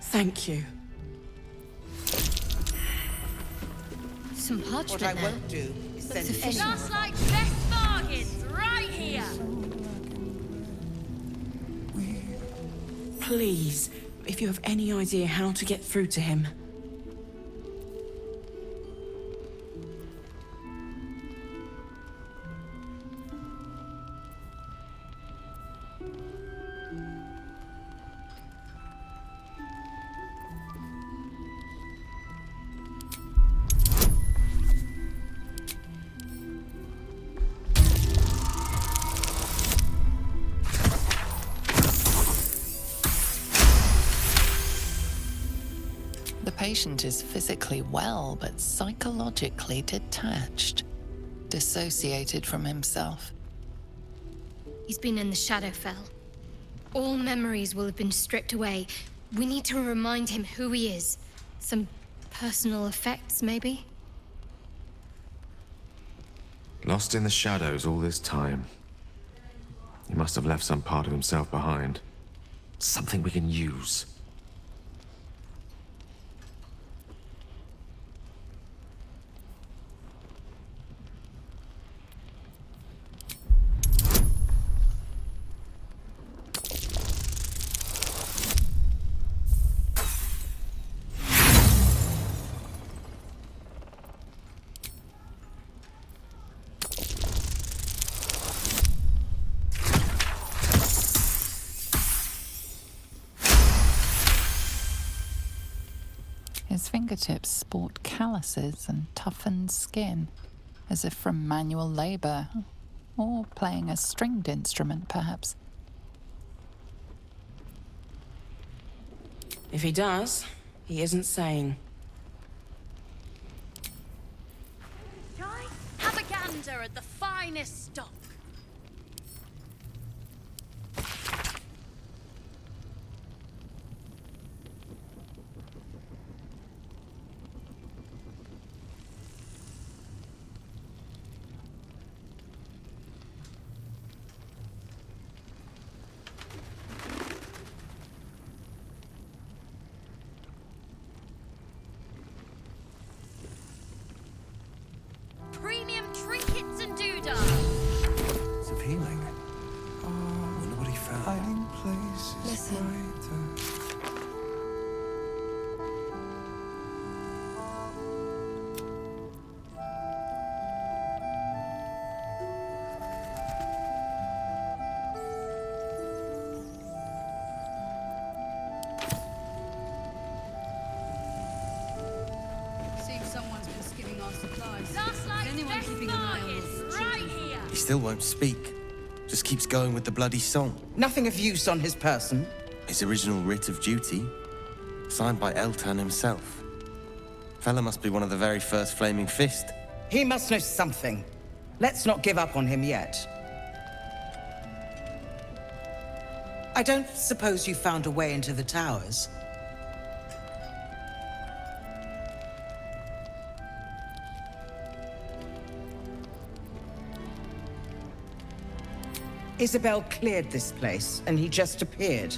Thank you. Some parchment What I there. won't do is send any Just like best bargains, right here. Please, if you have any idea how to get through to him. The patient is physically well, but psychologically detached, dissociated from himself. He's been in the Shadowfell. All memories will have been stripped away. We need to remind him who he is. Some personal effects, maybe? Lost in the shadows all this time. He must have left some part of himself behind. Something we can use. His fingertips sport calluses and toughened skin, as if from manual labor, or playing a stringed instrument, perhaps. If he does, He isn't saying. Have a gander at the finest stock. Premium trinkets and doodads. Of healing. Wonder what he found. Hiding places. Listen. Seems someone's been skimming our supplies. Last night's Anyone best keeping an eye on bargains, us? right here. He still won't speak. Just keeps going with the bloody song. Nothing of use on his person. His original writ of duty, signed by Eltan himself. Fella must be one of the very first Flaming Fist. He must know something. Let's not give up on him yet. I don't suppose you found a way into the towers? Isabel cleared this place, and he just appeared.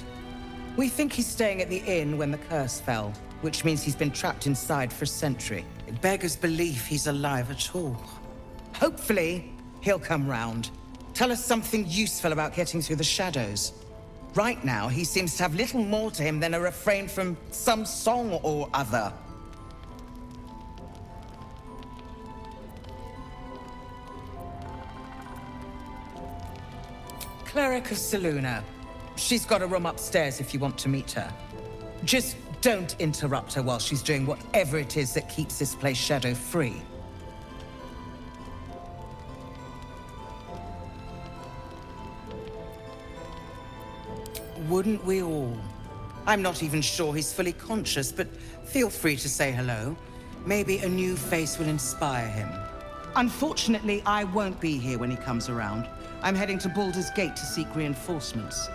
We think he's staying at the inn when the curse fell, which means he's been trapped inside for a century. It beggars belief he's alive at all. Hopefully, he'll come round. Tell us something useful about getting through the shadows. Right now, he seems to have little more to him than a refrain from some song or other. Cleric of Saluna. She's got a room upstairs if you want to meet her. Just don't interrupt her while she's doing whatever it is that keeps this place shadow-free. Wouldn't we all? I'm not even sure he's fully conscious, but feel free to say hello. Maybe a new face will inspire him. Unfortunately, I won't be here when he comes around. I'm heading to Baldur's Gate to seek reinforcements.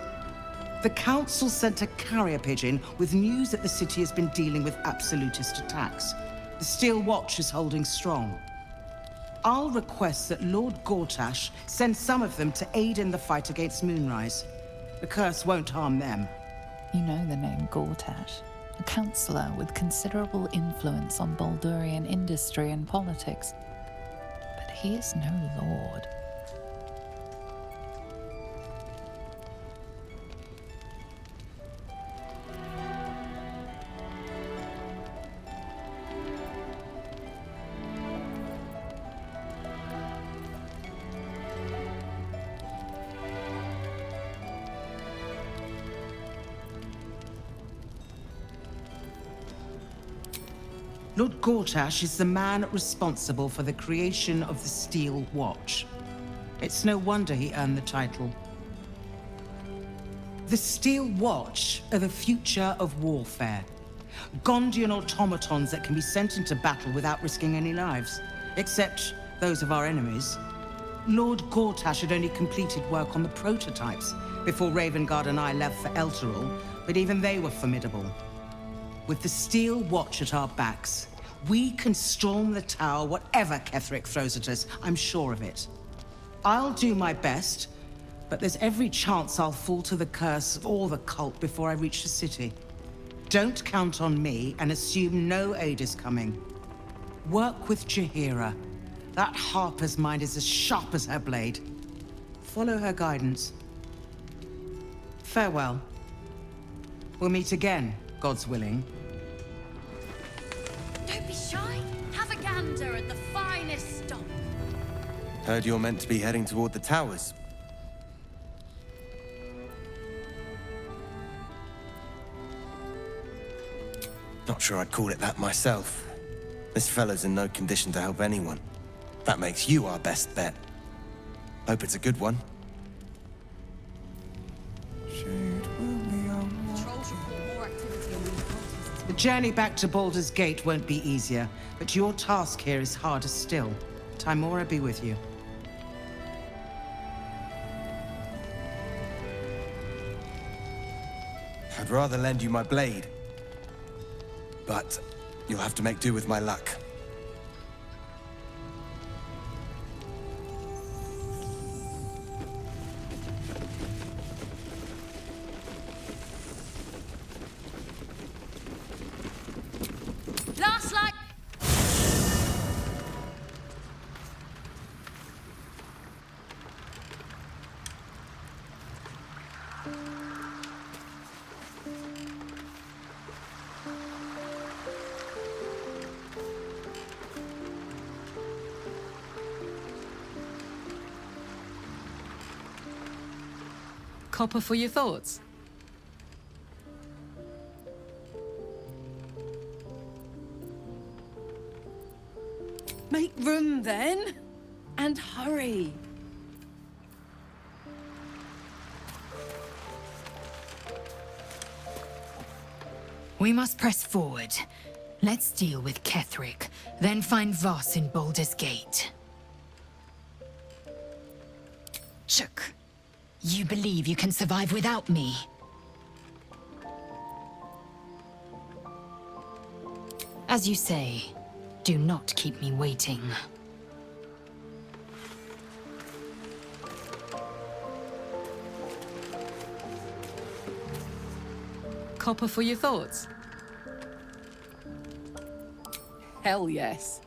The Council sent a carrier pigeon with news that the city has been dealing with absolutist attacks. The Steel Watch is holding strong. I'll request that Lord Gortash send some of them to aid in the fight against Moonrise. The curse won't harm them. You know the name Gortash, a councillor with considerable influence on Baldurian industry and politics. But he is no lord. Lord Gortash is the man responsible for the creation of the Steel Watch. It's no wonder he earned the title. The Steel Watch are the future of warfare. Gondian automatons that can be sent into battle without risking any lives, except those of our enemies. Lord Gortash had only completed work on the prototypes before Ravengard and I left for Elturel, but even they were formidable. With the Steel Watch at our backs, we can storm the tower whatever Ketheric throws at us, I'm sure of it. I'll do my best, but there's every chance I'll fall to the curse or the cult before I reach the city. Don't count on me and assume no aid is coming. Work with Jaheira. That Harper's mind is as sharp as her blade. Follow her guidance. Farewell. We'll meet again, God's willing. Don't be shy. Have a gander at the finest stock. Heard you're meant to be heading toward the towers. Not sure I'd call it that myself. This fella's in no condition to help anyone. That makes you our best bet. Hope it's a good one. The journey back to Baldur's Gate won't be easier, but your task here is harder still. Timora be with you. I'd rather lend you my blade, but you'll have to make do with my luck. Last light! Copper for your thoughts. Make room then, and hurry. We must press forward. Let's deal with Ketherick, then find Voss in Baldur's Gate. Chook. You believe you can survive without me? As you say, do not keep me waiting. Copper for your thoughts. Hell yes.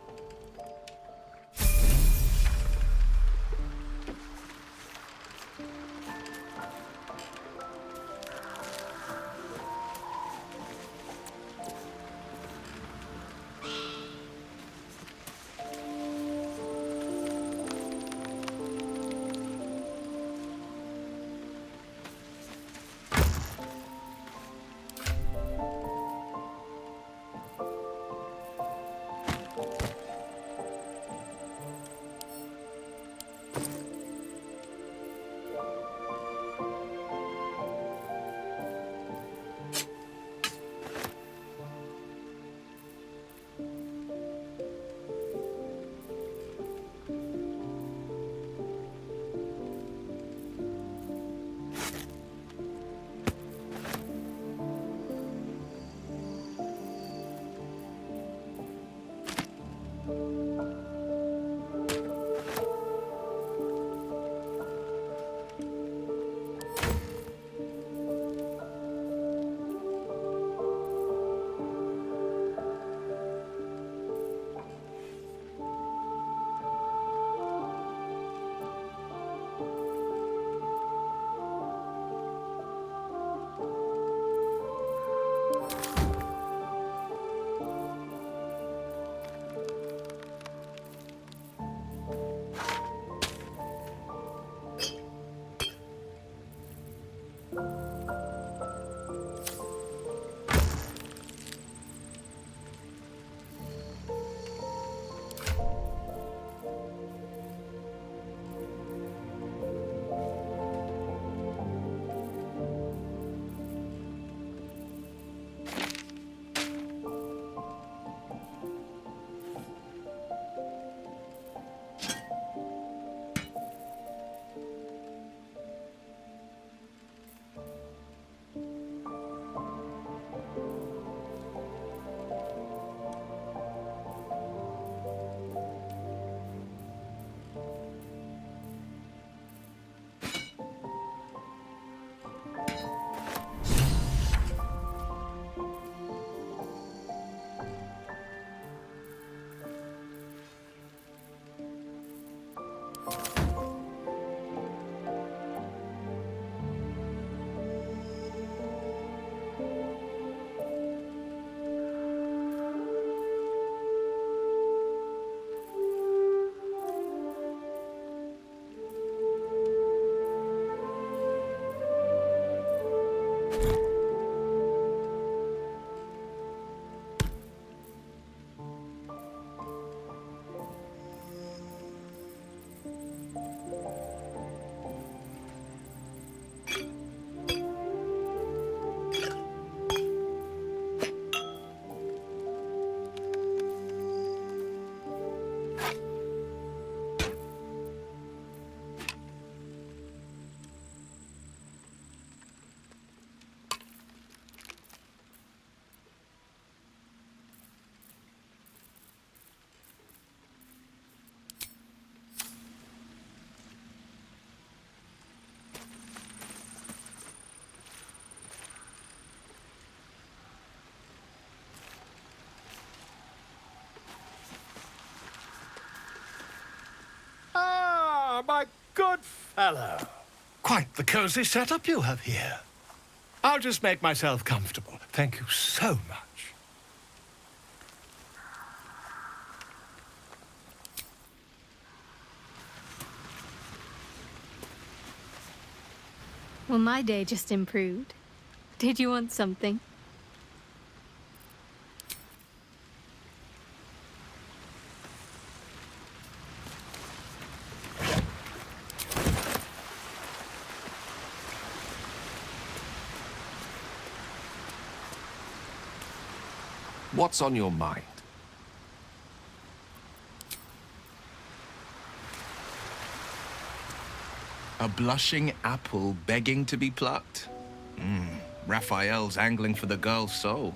good fellow. Quite the cozy setup you have here. I'll just make myself comfortable. Thank you so much. Well, my day just improved. Did you want something? What's on your mind? A blushing apple begging to be plucked? Raphael's angling for the girl's soul.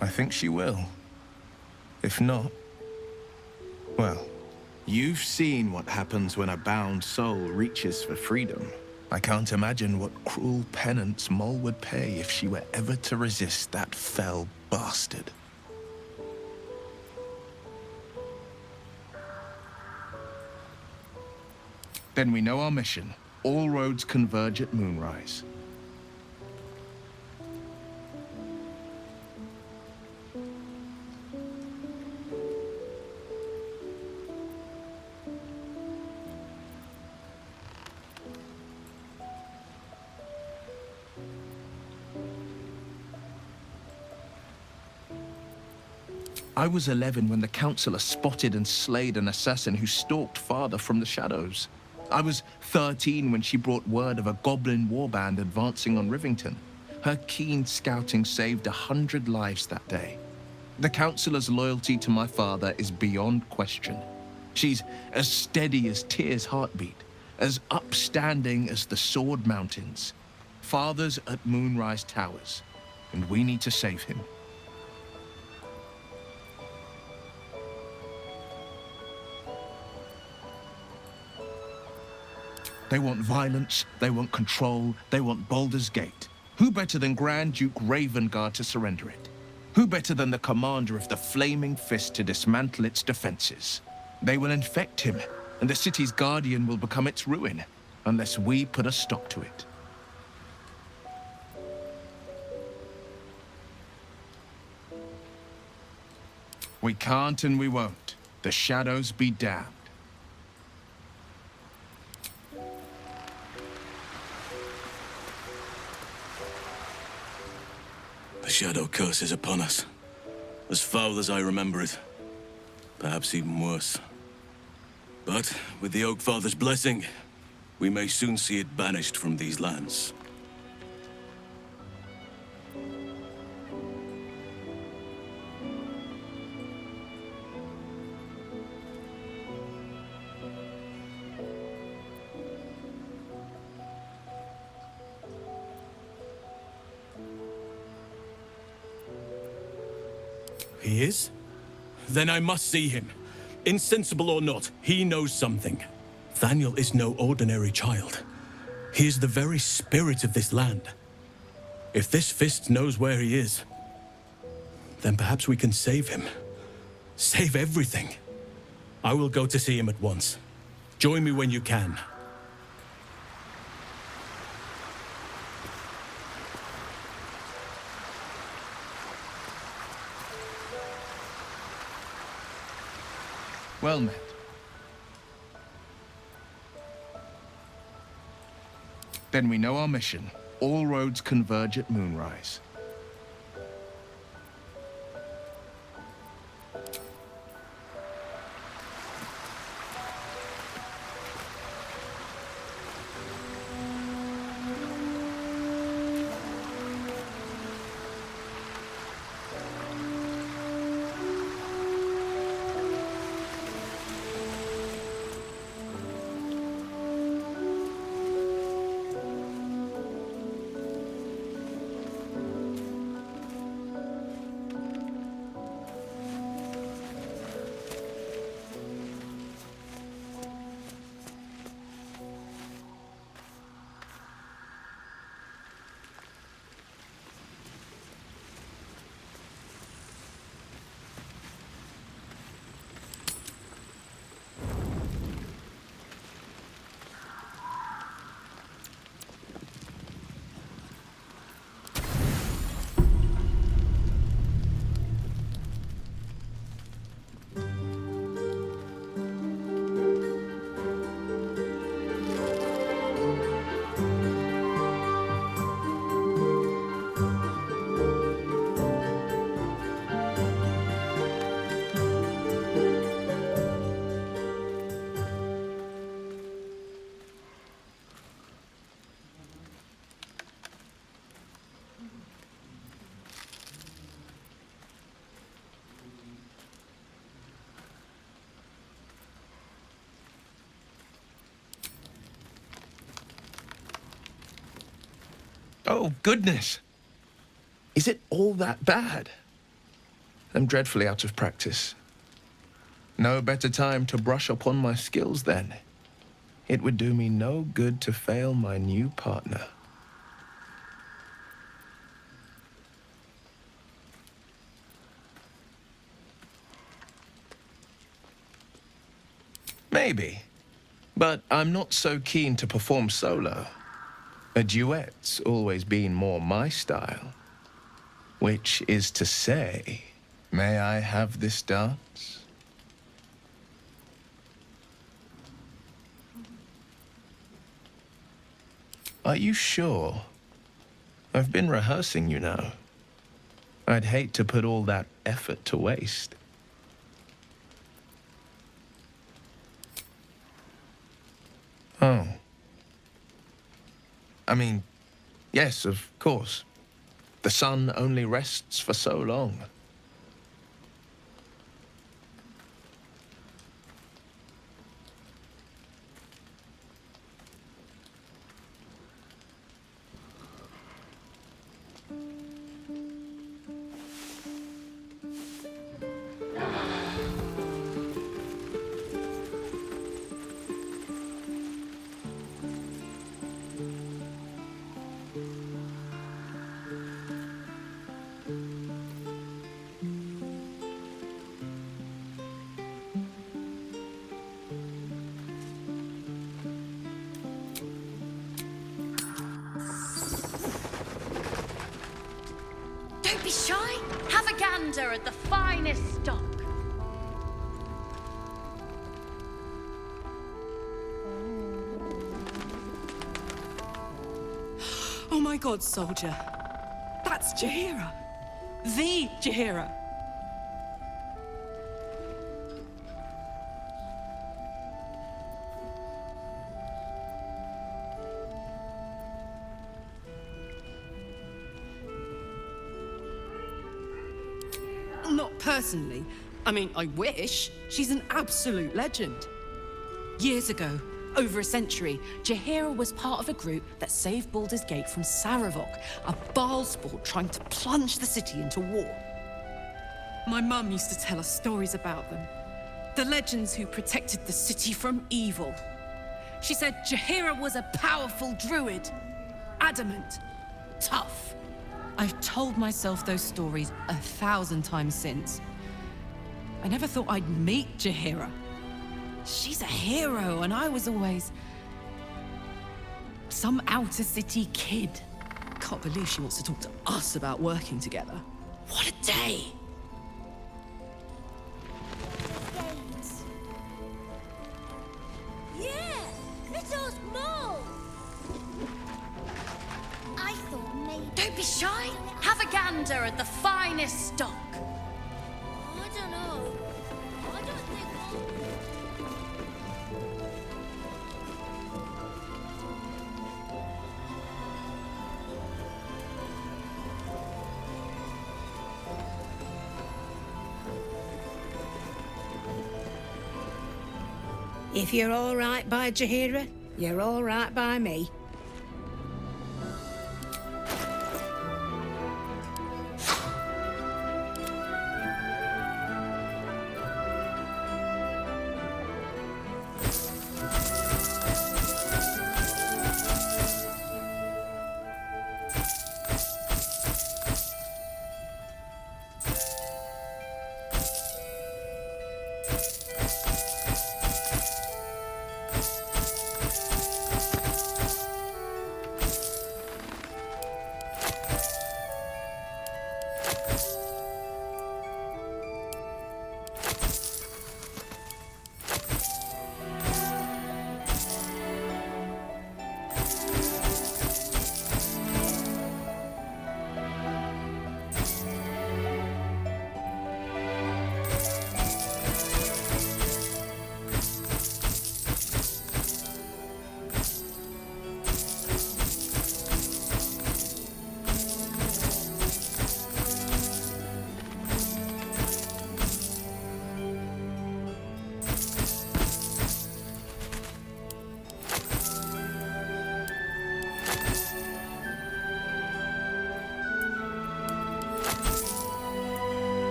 I think she will. If not, well, you've seen what happens when a bound soul reaches for freedom. I can't imagine what cruel penance Moll would pay if she were ever to resist that fell bastard. Then we know our mission. All roads converge at moonrise. I was 11 when the Councillor spotted and slayed an assassin who stalked Father from the shadows. I was 13 when she brought word of a goblin warband advancing on Rivington. Her keen scouting saved 100 lives that day. The Councillor's loyalty to my father is beyond question. She's as steady as Tyr's heartbeat, as upstanding as the Sword Mountains. Father's at Moonrise Towers, and we need to save him. They want violence, they want control, they want Baldur's Gate. Who better than Grand Duke Ravengard to surrender it? Who better than the commander of the Flaming Fist to dismantle its defenses? They will infect him, and the city's guardian will become its ruin, unless we put a stop to it. We can't and we won't. The shadows be damned. The shadow curse is upon us. As foul as I remember it. Perhaps even worse. But with the Oak Father's blessing, we may soon see it banished from these lands. He is? Then I must see him. Insensible or not, he knows something. Thaniel is no ordinary child. He is the very spirit of this land. If this fist knows where he is, then perhaps we can save him. Save everything. I will go to see him at once. Join me when you can. Well met. Then we know our mission. All roads converge at moonrise. Oh, goodness. Is it all that bad? I'm dreadfully out of practice. No better time to brush upon my skills then. It would do me no good to fail my new partner. Maybe. But I'm not so keen to perform solo. A duet's always been more my style. Which is to say, may I have this dance? Are you sure? I've been rehearsing, you know. I'd hate to put all that effort to waste. Oh. I mean, yes, of course. The sun only rests for so long. Don't be shy. Have a gander at the finest stock. Oh my god, soldier. That's Jaheira. The Jaheira. Not personally. I mean, I wish. She's an absolute legend. Years ago, over a century, Jaheira was part of a group that saved Baldur's Gate from Saravok, a Baalsport trying to plunge the city into war. My mum used to tell us stories about them. The legends who protected the city from evil. She said Jaheira was a powerful druid. Adamant. Tough. I've told myself those stories 1,000 times since. I never thought I'd meet Jaheira. She's a hero, and I was always some outer city kid. Can't believe she wants to talk to us about working together. What a day! Yeah, let us more. I thought maybe. Don't be shy. Have a gander at the finest stock. I don't know. I don't think. If you're all right by Jaheira, you're all right by me.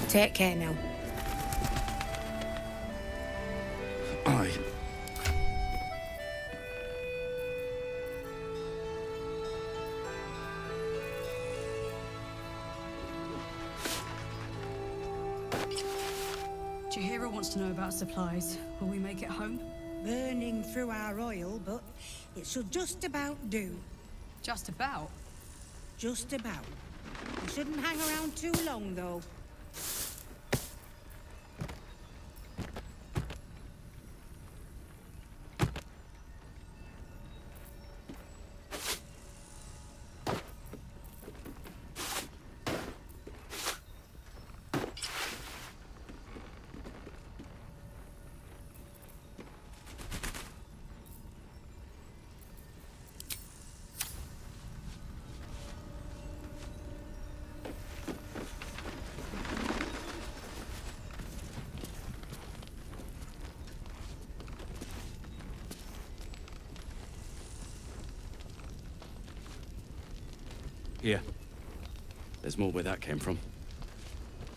Take care now. Aye. Jahira wants to know about supplies. Will we make it home? Burning through our oil, but it should just about do. Just about? Just about. We shouldn't hang around too long, though. Here. There's more where that came from.